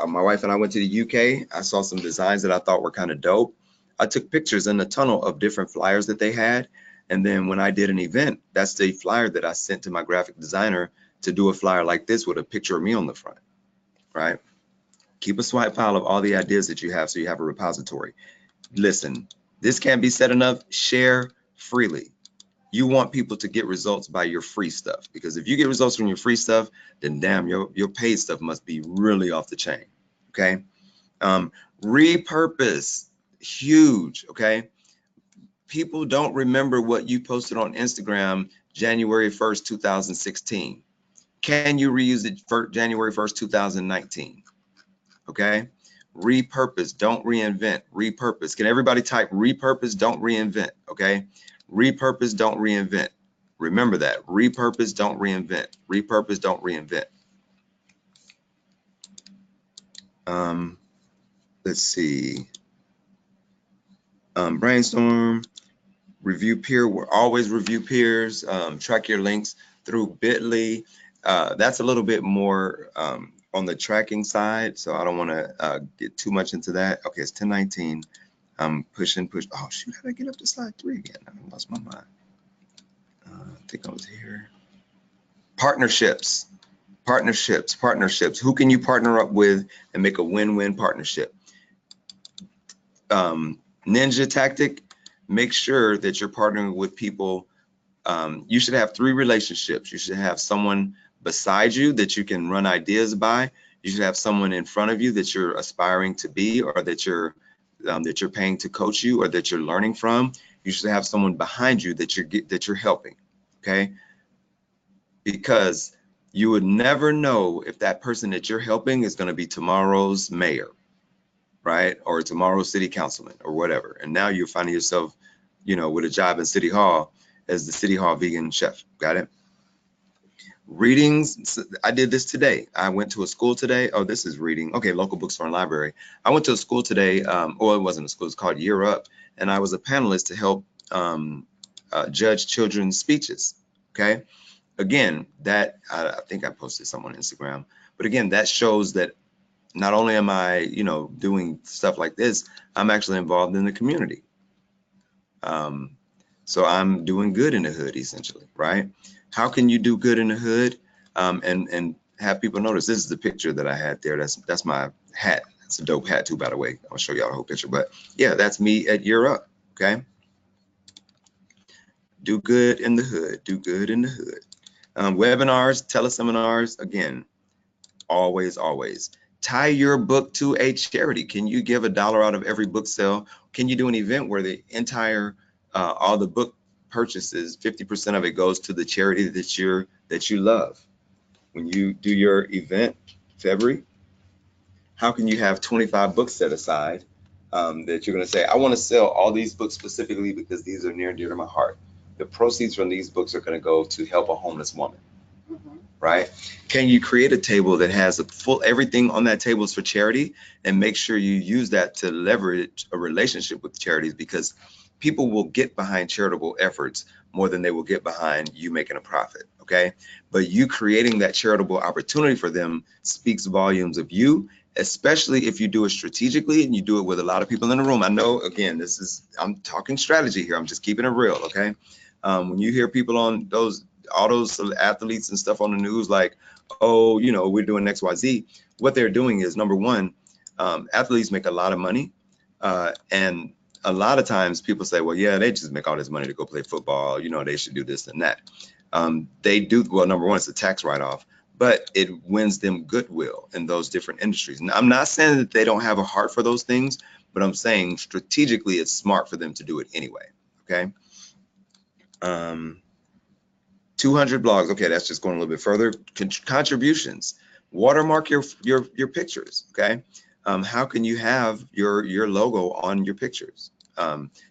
My wife and I went to the UK. I saw some designs that I thought were kind of dope. I took pictures in the tunnel of different flyers that they had. And then when I did an event, that's the flyer that I sent to my graphic designer to do a flyer like this with a picture of me on the front, right? Keep a swipe file of all the ideas that you have so you have a repository. Listen, this can't be said enough. Share freely. You want people to get results by your free stuff, because if you get results from your free stuff, then damn, your paid stuff must be really off the chain. Okay. Repurpose, huge. Okay. People don't remember what you posted on Instagram January 1st, 2016. Can you reuse it for January 1st, 2019? Okay. Repurpose, don't reinvent. Repurpose. Can everybody type repurpose, don't reinvent? Okay. Repurpose, don't reinvent. Remember that. Repurpose, don't reinvent. Repurpose, don't reinvent. Let's see. Brainstorm, review peer. Always review peers. Track your links through Bitly. That's a little bit more on the tracking side, so I don't want to get too much into that. Okay, it's 10:19. I'm pushing. Oh shoot, how did I get up to slide 3 again? I lost my mind. I think I was here. Partnerships. Who can you partner up with and make a win-win partnership? Ninja tactic, make sure that you're partnering with people. You should have 3 relationships. You should have someone beside you that you can run ideas by. You should have someone in front of you that you're aspiring to be, or that you're paying to coach you, or that you're learning from. You should have someone behind you that you're helping. Okay, because you would never know if that person that you're helping is going to be tomorrow's mayor, right, or tomorrow's city councilman or whatever. And now you're finding yourself, you know, with a job in City Hall as the City Hall vegan chef. Got it? Readings. I did this today. I went to a school today. Oh, this is reading. Okay, local bookstore and library. I went to a school today. Or it wasn't a school. It's called Year Up, and I was a panelist to help judge children's speeches. Okay. Again, that I think I posted some on Instagram, but again, that shows that not only am I, you know, doing stuff like this, I'm actually involved in the community. So I'm doing good in the hood, essentially, right? How can you do good in the hood? And have people notice. This is the picture that I had there. That's my hat. It's a dope hat too, by the way. I'll show y'all the whole picture. But yeah, that's me at Year Up. Okay. Do good in the hood. Do good in the hood. Webinars, teleseminars, again, always, always. Tie your book to a charity. Can you give $1 out of every book sale? Can you do an event where the entire, all the book purchases, 50% of it goes to the charity that you love? When you do your event, February, how can you have 25 books set aside that you're going to say, I want to sell all these books specifically because these are near and dear to my heart. The proceeds from these books are going to go to help a homeless woman. Right? Can you create a table that has a full, everything on that table is for charity, and make sure you use that to leverage a relationship with charities, because people will get behind charitable efforts more than they will get behind you making a profit. Okay. But you creating that charitable opportunity for them speaks volumes of you, especially if you do it strategically and you do it with a lot of people in the room. I know, again, I'm talking strategy here. I'm just keeping it real. Okay. When you hear people on all those athletes and stuff on the news, like, oh, you know, we're doing XYZ, what they're doing is, number one, athletes make a lot of money. And a lot of times people say, well, yeah, they just make all this money to go play football. You know, they should do this and that. They do. Well, number one, it's a tax write-off, but it wins them goodwill in those different industries. And I'm not saying that they don't have a heart for those things, but I'm saying strategically it's smart for them to do it anyway. Okay. 200 blogs. Okay, that's just going a little bit further. Contributions. Watermark your pictures. Okay. How can you have your logo on your pictures?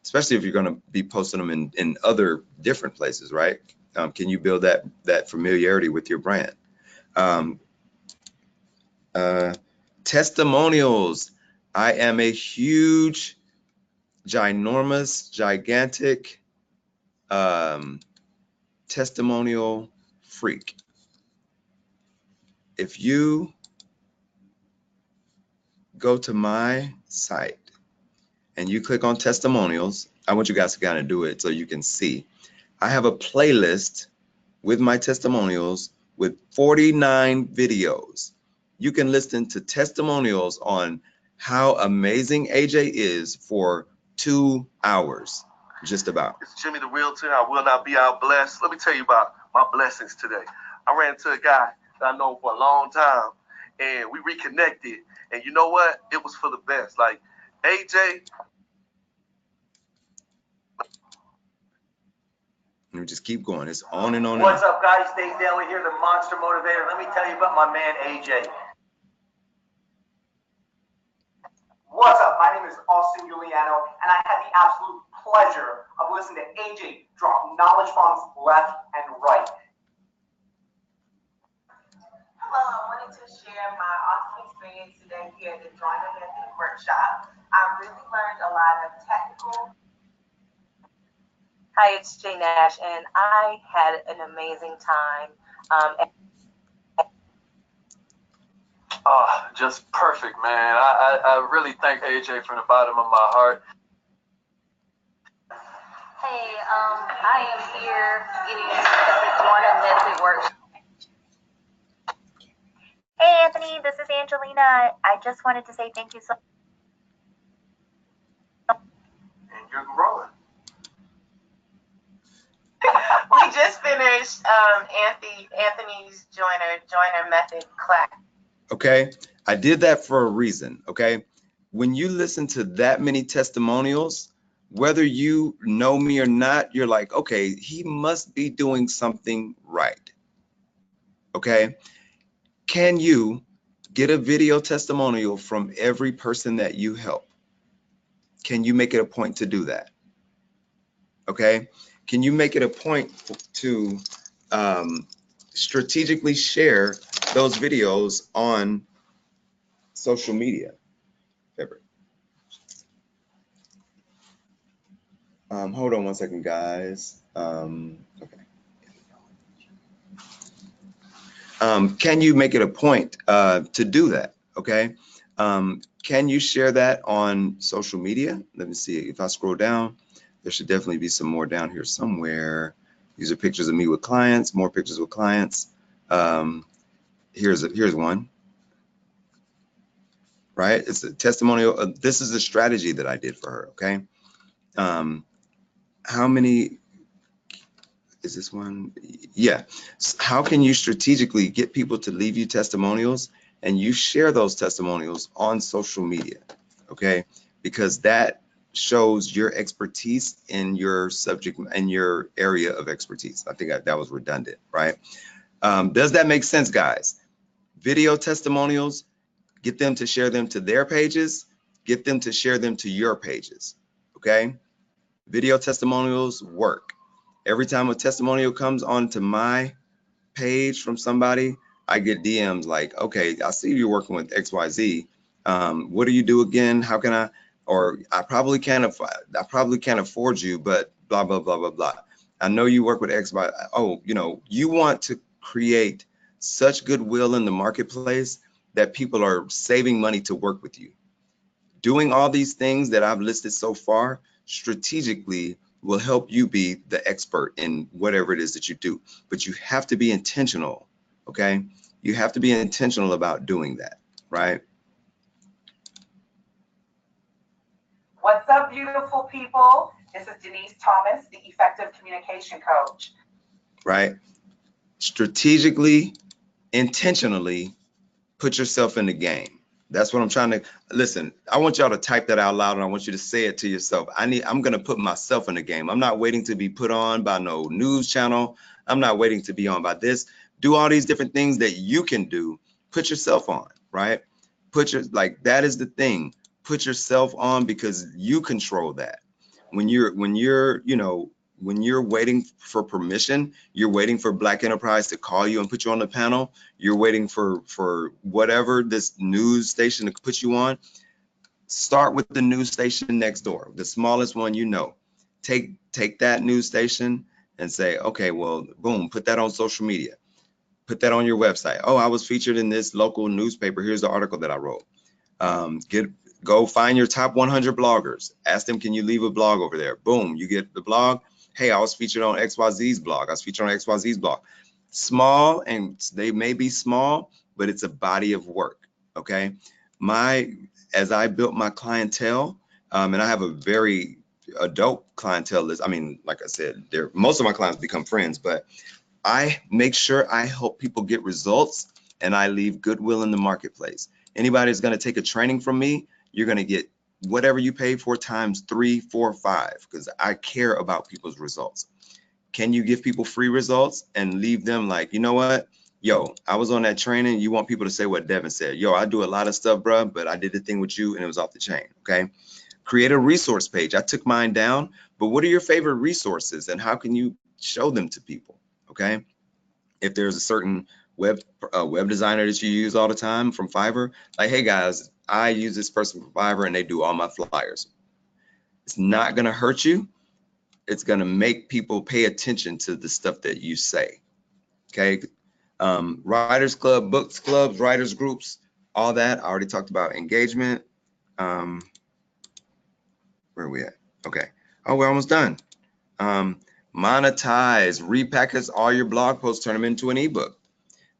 Especially if you're going to be posting them in other different places, right? Can you build that familiarity with your brand? Testimonials. I am a huge, ginormous, gigantic testimonial freak. If you go to my site and you click on testimonials, I want you guys to kind of do it so you can see. I have a playlist with my testimonials with 49 videos. You can listen to testimonials on how amazing AJ is for 2 hours, just about. It's Jimmy the Realtor. I will not be out blessed. Let me tell you about my blessings today. I ran into a guy that I know for a long time, and we reconnected. And you know what? It was for the best. Like, AJ. Let me just keep going. It's on and on. What's up, guys? Dave Daly here, the Monster Motivator. Let me tell you about my man, AJ. What's up? My name is Austin Giuliano, and I had the absolute pleasure of listening to AJ drop knowledge bombs left and right. Hello, I wanted to share my awesome experience today here at the Drawing a Method workshop. I really learned a lot of technical. Hi, it's Jay Nash, and I had an amazing time. Just perfect, man. I really thank AJ from the bottom of my heart. Hey, I am here getting the Drawing a Method workshop. Hey, Anthony, this is Angelina. I just wanted to say thank you so much. And you're growing. We just finished Anthony's Joiner Method class. Okay, I did that for a reason. Okay, when you listen to that many testimonials, whether you know me or not, you're like, okay, he must be doing something right. Okay, can you get a video testimonial from every person that you help? Can you make it a point to do that? Okay, can you make it a point to strategically share those videos on social media? Hold on one second, guys. Okay. Can you make it a point to do that? Okay. Can you share that on social media? Let me see. If I scroll down, there should definitely be some more down here somewhere. These are pictures of me with clients, more pictures with clients. Here's one, right? It's a testimonial. This is the strategy that I did for her, okay? How many, is this one? Yeah. How can you strategically get people to leave you testimonials and you share those testimonials on social media, okay? Because that shows your expertise in your subject and your area of expertise. I think that was redundant, right? Does that make sense, guys? Video testimonials, get them to share them to their pages, get them to share them to your pages, okay? Video testimonials work. Every time a testimonial comes onto my page from somebody, I get DMs like, okay, I see you're working with XYZ. What do you do again? How can I, or I probably can't afford you, but blah, blah, blah, blah, blah. I know you work with XY. Oh, you know, you want to create such goodwill in the marketplace that people are saving money to work with you. Doing all these things that I've listed so far strategically will help you be the expert in whatever it is that you do. But you have to be intentional, okay? You have to be intentional about doing that, right? What's up, beautiful people? This is Denise Thomas, the Effective Communication Coach. Right? Strategically, intentionally put yourself in the game. That's what I'm trying to, listen, I want y'all to type that out loud and I want you to say it to yourself. I'm gonna put myself in the game. I'm not waiting to be put on by no news channel. I'm not waiting to be on by this. Do all these different things that you can do. Put yourself on, right? That is the thing. Put yourself on because you control that. When you're waiting for permission, you're waiting for Black Enterprise to call you and put you on the panel, you're waiting for whatever this news station to put you on, start with the news station next door, the smallest one you know. Take that news station and say, okay, well, boom, put that on social media. Put that on your website. Oh, I was featured in this local newspaper. Here's the article that I wrote. Go find your top 100 bloggers. Ask them, can you leave a blog over there? Boom, you get the blog. Hey, I was featured on XYZ's blog. I was featured on XYZ's blog. Small, and they may be small, but it's a body of work, okay? As I built my clientele, and I have a very adult clientele list. I mean, like I said, most of my clients become friends, but I make sure I help people get results and I leave goodwill in the marketplace. Anybody that's gonna take a training from me, you're gonna get whatever you pay for times 3, 4, 5, because I care about people's results. Can you give people free results and leave them like, you know what? Yo, I was on that training. You want people to say what Devin said. Yo, I do a lot of stuff, bro, but I did the thing with you and it was off the chain, okay? Create a resource page. I took mine down, but what are your favorite resources and how can you show them to people, okay? If there's a certain web designer that you use all the time from Fiverr, like, hey guys, I use this person from Fiverr and they do all my flyers. It's not gonna hurt you. It's gonna make people pay attention to the stuff that you say, okay? Writers Club, books clubs, writers groups, all that. I already talked about engagement. Where are we at? Okay. Oh, we're almost done. Monetize, repackage all your blog posts, turn them into an ebook.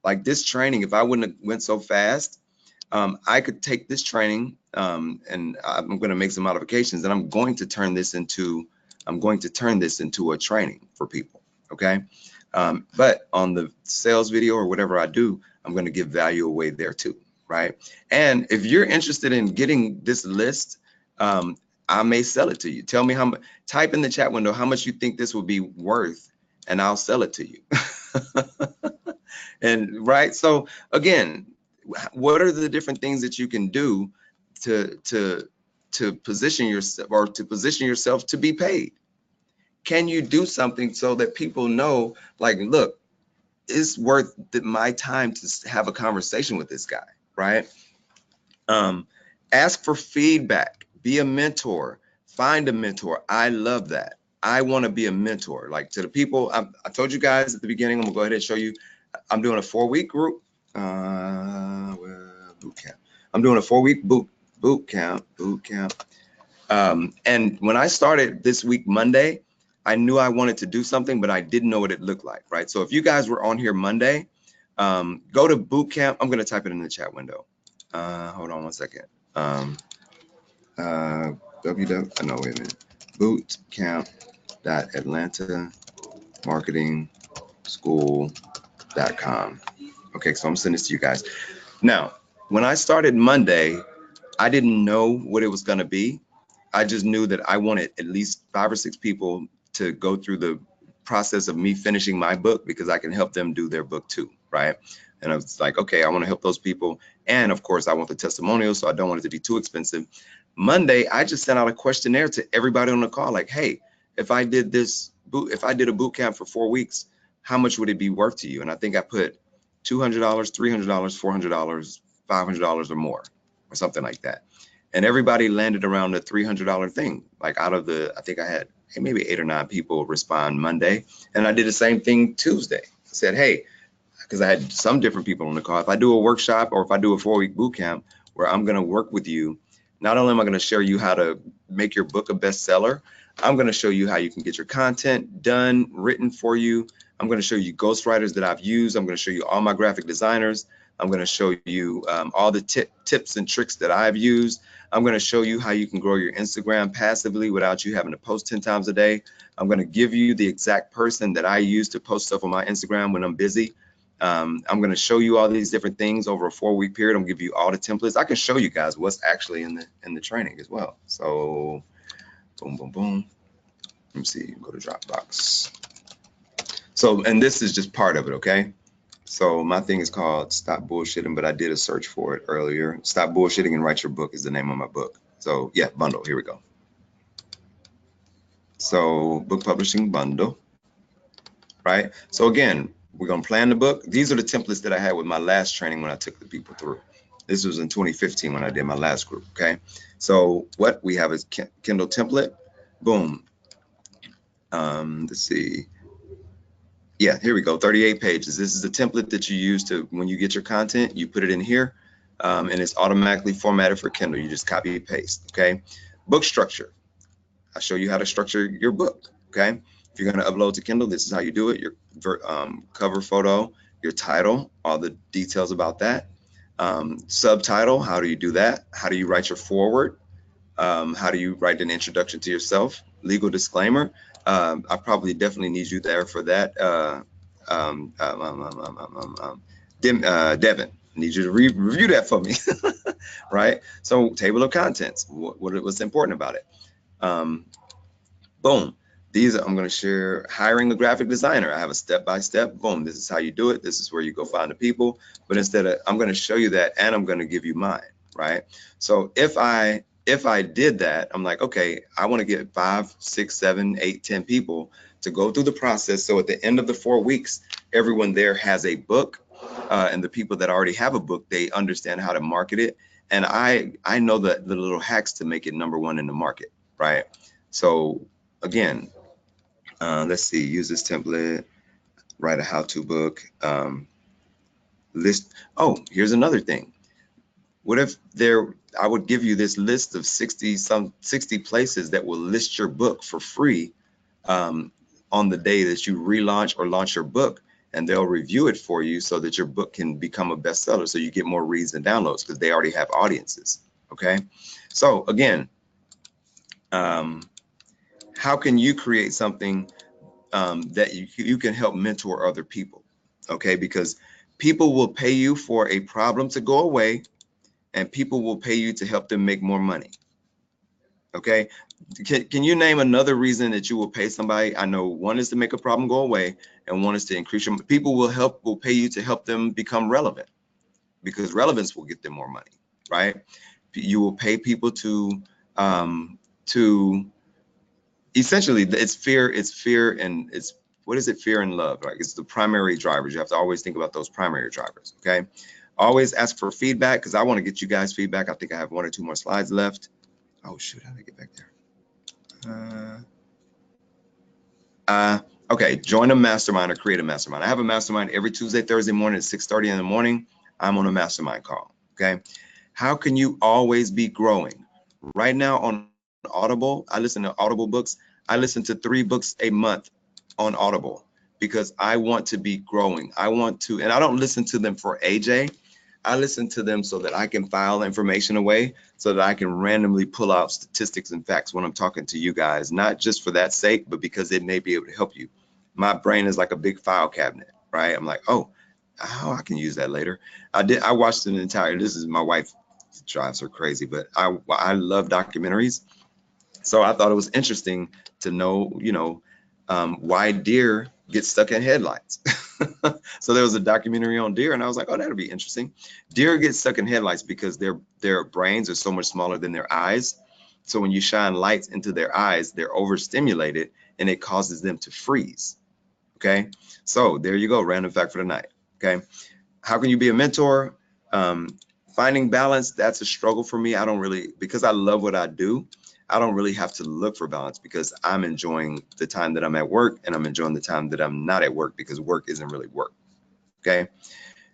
Like this training, if I wouldn't have went so fast, I could take this training and I'm going to make some modifications and I'm going to turn this into a training for people. Okay. But on the sales video or whatever I do, I'm going to give value away there too. Right. And if you're interested in getting this list, I may sell it to you. Tell me how much, type in the chat window how much you think this will be worth and I'll sell it to you. And right. So again, what are the different things that you can do to position yourself to be paid? Can you do something so that people know, like, look, it's worth my time to have a conversation with this guy, right? Ask for feedback, be a mentor, find a mentor. I love that. I want to be a mentor, like to the people. I told you guys at the beginning, I'm gonna go ahead and show you. I'm doing a 4-week group boot camp. I'm doing a 4-week boot camp. And when I started this week, Monday, I knew I wanted to do something, but I didn't know what it looked like, right? So if you guys were on here Monday, go to boot camp. I'm going to type it in the chat window. Hold on one second. No, wait a minute. bootcamp.atlantamarketingschool.com. Okay, so I'm sending this to you guys. Now, when I started Monday, I didn't know what it was going to be. I just knew that I wanted at least 5 or 6 people to go through the process of me finishing my book, because I can help them do their book too, right? And I was like, okay, I want to help those people. And of course, I want the testimonials, so I don't want it to be too expensive. Monday, I just sent out a questionnaire to everybody on the call, like, hey, if I did a boot camp for 4 weeks, how much would it be worth to you? And I think I put $200, $300, $400, $500 or more, or something like that. And everybody landed around the $300 thing. Like out of the, I think I had maybe 8 or 9 people respond Monday. And I did the same thing Tuesday. I said, hey, because I had some different people on the call. If I do a workshop or if I do a 4-week boot camp where I'm going to work with you, not only am I going to show you how to make your book a bestseller, I'm going to show you how you can get your content done, written for you. I'm going to show you ghostwriters that I've used. I'm going to show you all my graphic designers. I'm going to show you all the tips and tricks that I've used. I'm going to show you how you can grow your Instagram passively without you having to post 10 times a day. I'm going to give you the exact person that I use to post stuff on my Instagram when I'm busy. I'm going to show you all these different things over a 4-week period. I'm going to give you all the templates. I can show you guys what's actually in the training as well. So boom, boom, boom. Let me see, go to Dropbox. So, and this is just part of it, okay? So my thing is called Stop Bullshitting, but I did a search for it earlier. Stop Bullshitting and Write Your Book is the name of my book. So yeah, bundle, here we go. So book publishing bundle, right? So again, we're gonna plan the book. These are the templates that I had with my last training when I took the people through. This was in 2015 when I did my last group, okay? So what we have is Kindle template, boom. Let's see. Yeah, here we go, 38 pages. This is the template that you use to, when you get your content, you put it in here, and it's automatically formatted for Kindle. You just copy and paste, okay? Book structure. I'll show you how to structure your book, okay? If you're gonna upload to Kindle, this is how you do it. Your cover photo, your title, all the details about that. Subtitle, how do you do that? How do you write your foreword? How do you write an introduction to yourself? Legal disclaimer. I probably definitely need you there for that. Devin, need you to review that for me, right? So table of contents, what's important about it? Boom. These I'm going to share hiring a graphic designer. I have a step-by-step. Boom. This is how you do it. This is where you go find the people. But instead of, I'm going to show you that, and I'm going to give you mine, right? So if I did that, I'm like, okay, I want to get 5, 6, 7, 8, 10 people to go through the process. So at the end of the 4 weeks, everyone there has a book, and the people that already have a book, they understand how to market it. And I know the little hacks to make it #1 in the market, right? So again, let's see, use this template, write a how-to book, list. Oh, here's another thing. What if I would give you this list of 60 places that will list your book for free on the day that you relaunch or launch your book, and they'll review it for you so that your book can become a bestseller, so you get more reads and downloads because they already have audiences, okay? So again, how can you create something that you can help mentor other people, okay? Because people will pay you for a problem to go away, and people will pay you to help them make more money, okay? Can you name another reason that you will pay somebody? I know one is to make a problem go away, and one is to increase your, people will pay you to help them become relevant, because relevance will get them more money, right? You will pay people to essentially, it's fear, and it's, what is it? Fear and love, right? It's the primary drivers. You have to always think about those primary drivers, okay? Always ask for feedback, because I want to get you guys feedback. I think I have 1 or 2 more slides left. Oh shoot, how did I get back there? Okay, join a mastermind or create a mastermind. I have a mastermind every Tuesday, Thursday morning at 6:30 in the morning. I'm on a mastermind call, okay? How can you always be growing? Right now on Audible, I listen to Audible books. I listen to 3 books a month on Audible because I want to be growing. I want to, and I don't listen to them for AJ. I listen to them so that I can file information away, so that I can randomly pull out statistics and facts when I'm talking to you guys, not just for that sake, but because it may be able to help you. My brain is like a big file cabinet, right? I'm like, oh, I can use that later. I watched an entire, this is my wife, drives her crazy, but I love documentaries. So I thought it was interesting to know, you know, why deer get stuck in headlights. So there was a documentary on deer, and I was like, oh, that'll be interesting. Deer get stuck in headlights because their brains are so much smaller than their eyes. So when you shine lights into their eyes, they're overstimulated, and it causes them to freeze. Okay, so there you go, random fact for the night. Okay, how can you be a mentor? Finding balance, that's a struggle for me. I don't really, because I love what I do, I don't really have to look for balance because I'm enjoying the time that I'm at work, and I'm enjoying the time that I'm not at work because work isn't really work. Okay.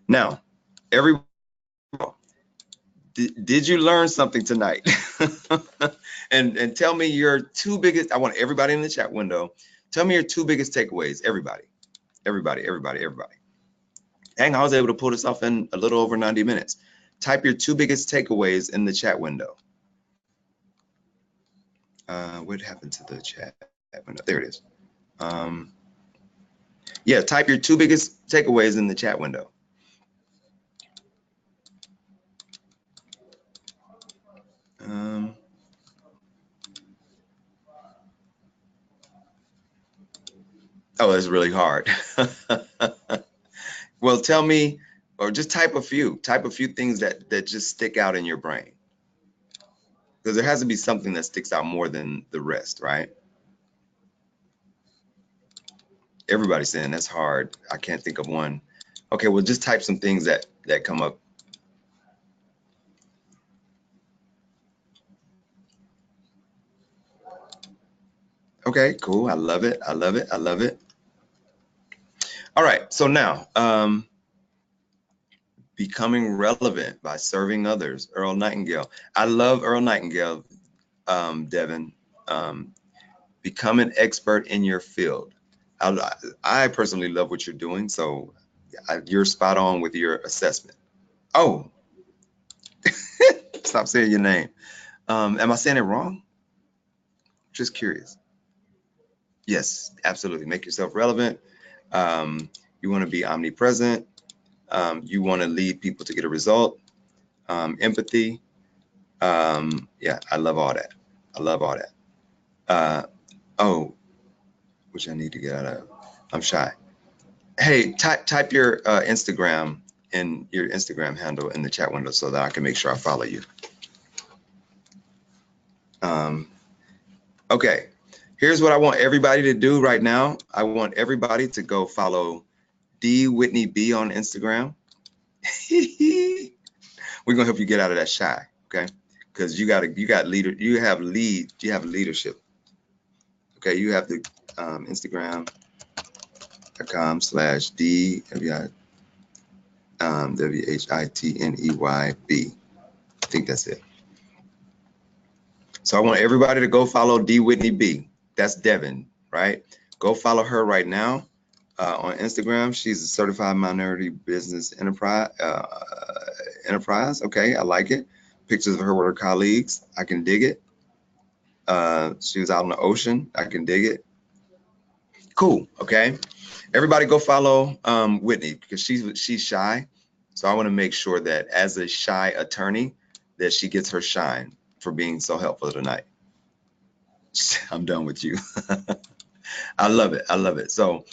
Now, did you learn something tonight? and tell me your 2 biggest, I want everybody in the chat window, tell me your 2 biggest takeaways. Everybody. Dang, I was able to pull this off in a little over 90 minutes. Type your 2 biggest takeaways in the chat window. What happened to the chat window? There it is. Yeah, type your 2 biggest takeaways in the chat window. Oh, it's really hard. Well, tell me, or just type a few things that just stick out in your brain. Because there has to be something that sticks out more than the rest, right? Everybody's saying that's hard. I can't think of one. Okay, well, just type some things that come up. Okay, cool. I love it. I love it. I love it. All right. So now, becoming relevant by serving others. Earl Nightingale. I love Earl Nightingale, Devin. Become an expert in your field. I personally love what you're doing. So you're spot on with your assessment. Oh, stop saying your name. Am I saying it wrong? Just curious. Yes, absolutely. Make yourself relevant. You want to be omnipresent. You want to lead people to get a result. Empathy. Yeah, I love all that. I love all that. Oh, which I need to get out of. I'm shy. Hey, type your Instagram and your Instagram handle in the chat window so that I can make sure I follow you. Okay, here's what I want everybody to do right now. I want everybody to go follow D Whitney B on Instagram. We're gonna help you get out of that shy, okay? Because you have leadership. Okay, you have the Instagram.com/D WHITNEYB. I think that's it. So I want everybody to go follow D Whitney B. That's Devin, right? Go follow her right now on Instagram. She's a certified minority business enterprise. Okay, I like it. Pictures of her with her colleagues. I can dig it. She was out in the ocean. I can dig it. Cool. Okay. Everybody go follow Whitney because she's shy. So I want to make sure that as a shy attorney that she gets her shine for being so helpful tonight. I'm done with you. I love it. I love it. So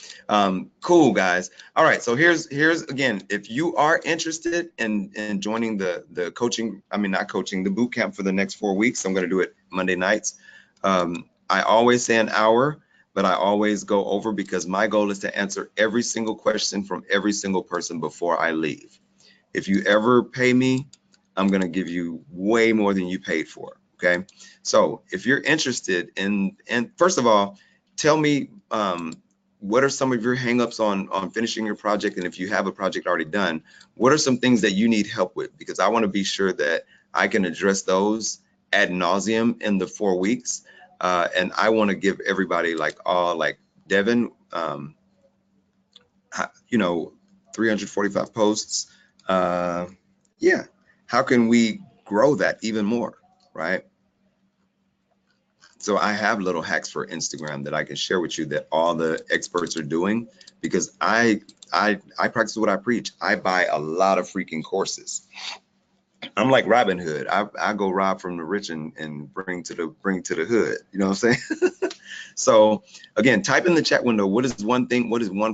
cool, guys. All right. So here's again, if you are interested in joining the coaching, not coaching, the boot camp for the next 4 weeks, I'm going to do it Monday nights. I always say an hour, but I always go over because my goal is to answer every single question from every single person before I leave. If you ever pay me, I'm going to give you way more than you paid for. Okay. So if you're interested in, and first of all, tell me what are some of your hangups on finishing your project? And if you have a project already done, what are some things that you need help with? Because I want to be sure that I can address those ad nauseum in the 4 weeks. And I want to give everybody like Devin, you know, 345 posts. Yeah, how can we grow that even more, right? So I have little hacks for Instagram that I can share with you that all the experts are doing, because I practice what I preach. I buy a lot of freaking courses. I'm like Robin Hood. I go rob from the rich and bring to the hood. You know what I'm saying? So again, type in the chat window, what is one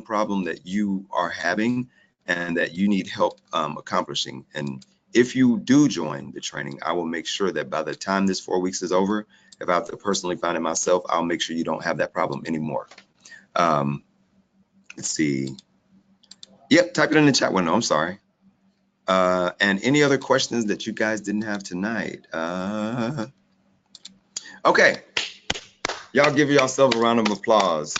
problem that you are having and that you need help accomplishing? And if you do join the training, I will make sure that by the time this 4 weeks is over, if I have to personally find it myself, I'll make sure you don't have that problem anymore. Let's see. Yep, type it in the chat window. I'm sorry. And any other questions that you guys didn't have tonight? Okay. Y'all give yourself a round of applause.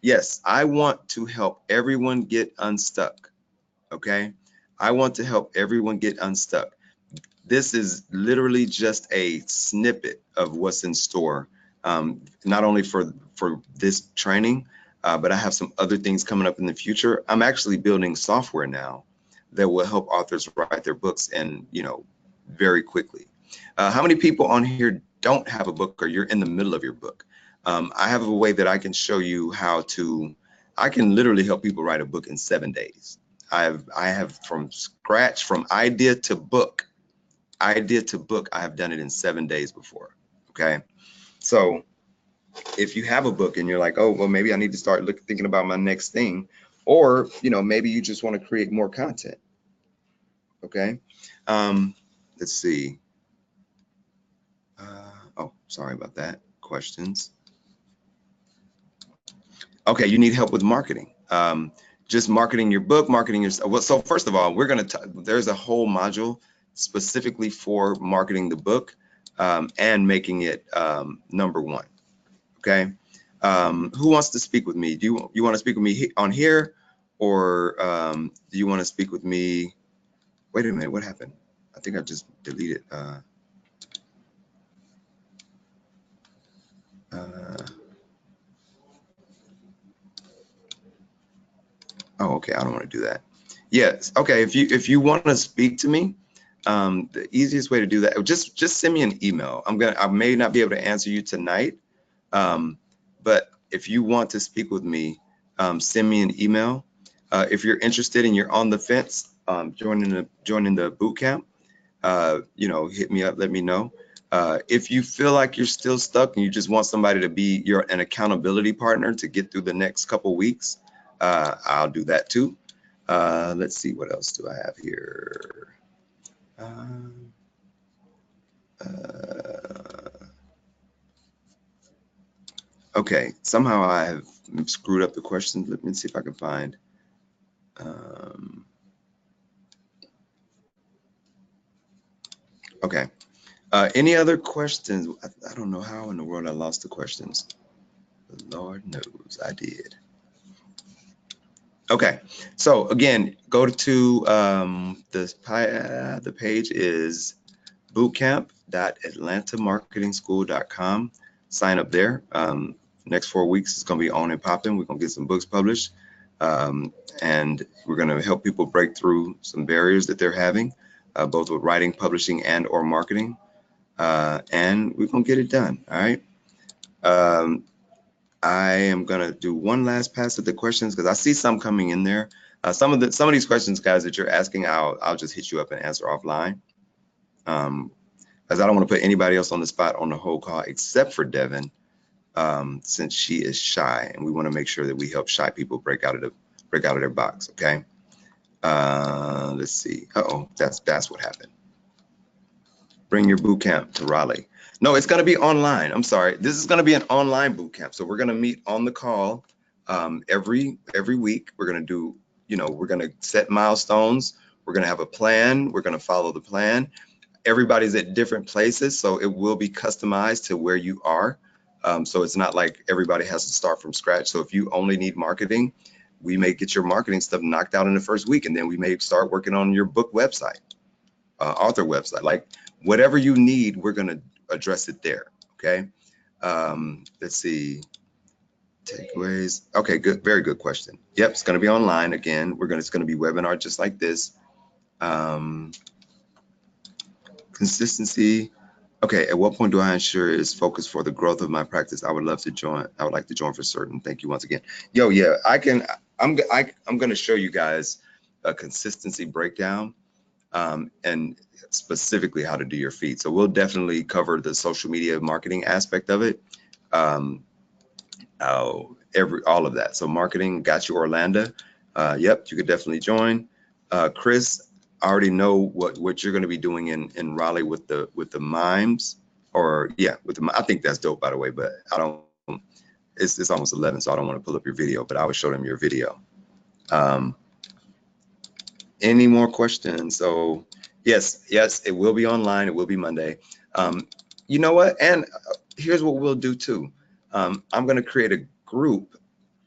Yes, I want to help everyone get unstuck. Okay. I want to help everyone get unstuck. This is literally just a snippet of what's in store, not only for this training, but I have some other things coming up in the future. I'm actually building software now that will help authors write their books, and very quickly. How many people on here don't have a book, or you're in the middle of your book? I have a way that I can show you I can literally help people write a book in 7 days. I have from scratch, from idea to book, I have done it in 7 days before. Okay. So if you have a book and you're like, oh, well, maybe I need to start thinking about my next thing, or, maybe you just want to create more content. Okay. Let's see. Oh, sorry about that. Questions. Okay. You need help with marketing. Just marketing your book, marketing yourself. Well, so first of all, there's a whole module specifically for marketing the book, and making it #1. Okay. Who wants to speak with me? Do you want to speak with me on here, or do you want to speak with me? Wait a minute, what happened? I think I just deleted. Oh, okay. I don't want to do that. Yes. Okay. If you want to speak to me, the easiest way to do that, just send me an email. I may not be able to answer you tonight, but if you want to speak with me, send me an email. If you're interested and you're on the fence, joining the boot camp, hit me up, let me know. If you feel like you're still stuck and you just want somebody to be an accountability partner to get through the next couple weeks, I'll do that too. Let's see, what else do I have here? Okay, somehow I have screwed up the questions. Let me see if I can find. Okay. Any other questions? I don't know how in the world I lost the questions. The Lord knows I did. Okay, so again, go to the page is bootcamp.atlantamarketingschool.com. Sign up there. Next 4 weeks is going to be on and popping. We're going to get some books published, and we're going to help people break through some barriers that they're having, both with writing, publishing, and or marketing, and we're going to get it done. All right. I am going to do one last pass at the questions because I see some coming in there. Some of these questions, guys, that you're asking, I'll just hit you up and answer offline, as I don't want to put anybody else on the spot on the whole call except for Devin, since she is shy, and we want to make sure that we help shy people break out of their box. Okay. Let's see. Uh-oh, that's what happened. Bring your boot camp to Raleigh. No, it's going to be online. I'm sorry. This is going to be an online boot camp. So we're going to meet on the call every week. We're going to do, we're going to set milestones. We're going to have a plan. We're going to follow the plan. Everybody's at different places, so it will be customized to where you are. So it's not like everybody has to start from scratch. So if you only need marketing, we may get your marketing stuff knocked out in the first week, and then we may start working on your book website, author website, like whatever you need, we're going to address it there. Okay. Let's see. Takeaways. Okay, good. Very good question. Yep, it's going to be online again. It's going to be webinar just like this. Consistency. Okay, at what point do I ensure it's focused for the growth of my practice? I would love to join. I would like to join for certain. Thank you once again. Yo, yeah, I'm going to show you guys a consistency breakdown, and specifically how to do your feed. So we'll definitely cover the social media marketing aspect of it. All of that. So marketing, got you, Orlando. Yep, you could definitely join. Chris, I already know what you're going to be doing in Raleigh with the mimes, or yeah, I think that's dope, by the way, but I don't, it's almost 11, so I don't want to pull up your video, but I would show them your video. Any more questions? So yes, it will be online. It will be Monday. You know what? And here's what we'll do too. I'm going to create a group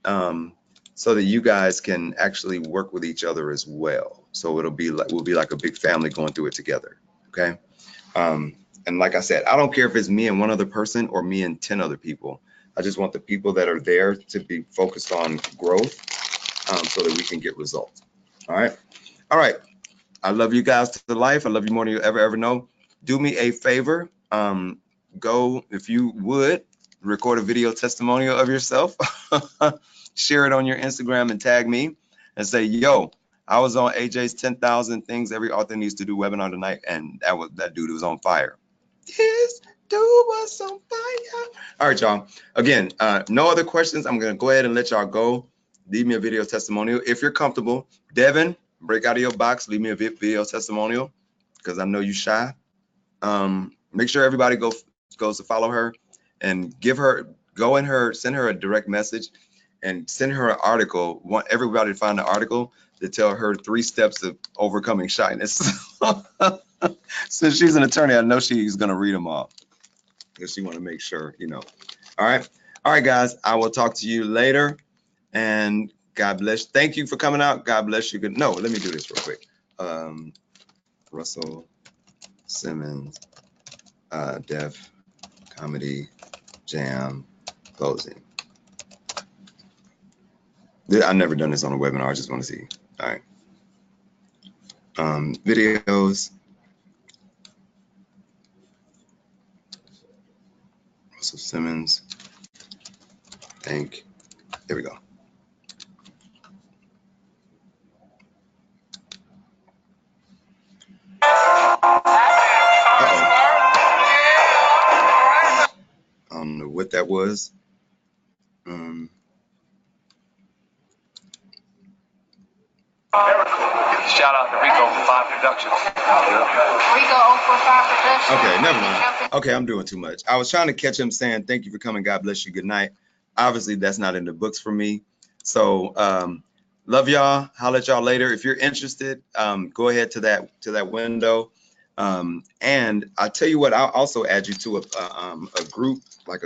so that you guys can actually work with each other as well. So we'll be like a big family going through it together. Okay. And like I said, I don't care if it's me and one other person or me and 10 other people. I just want the people that are there to be focused on growth, so that we can get results. All right. I love you guys to life. I love you more than you ever know. Do me a favor. Go, if you would, record a video testimonial of yourself. Share it on your Instagram and tag me and say, yo, I was on AJ's 10,000 things every author needs to do webinar tonight, and that dude was on fire. This dude was on fire. All right, y'all. Again, no other questions. I'm going to go ahead and let y'all go. Leave me a video testimonial if you're comfortable. Devin, break out of your box. Leave me a video testimonial because I know you shy. Make sure everybody goes to follow her and send her a direct message and send her an article. Want everybody to find an article to tell her 3 steps of overcoming shyness. Since she's an attorney, I know she's going to read them all because she want to make sure, All right, guys. I will talk to you later, and God bless. Thank you for coming out. God bless you. No, let me do this real quick. Russell Simmons, Def Comedy Jam closing. I've never done this on a webinar. I just want to see. All right. Videos. Russell Simmons. There we go. I don't know what that was. Shout out to Rico for 5 Productions. Rico 045 Productions. Okay, never mind. Okay, I'm doing too much. I was trying to catch him saying, thank you for coming. God bless you. Good night. Obviously, that's not in the books for me. So love y'all. Holler at y'all later. If you're interested, go ahead to that window. And I'll tell you what, I'll also add you to a group, my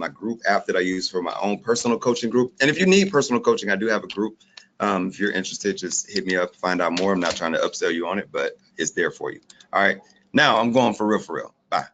group app that I use for my own personal coaching group. And if you need personal coaching, I do have a group. If you're interested, just hit me up, find out more. I'm not trying to upsell you on it, but it's there for you. All right. Now I'm going for real. Bye.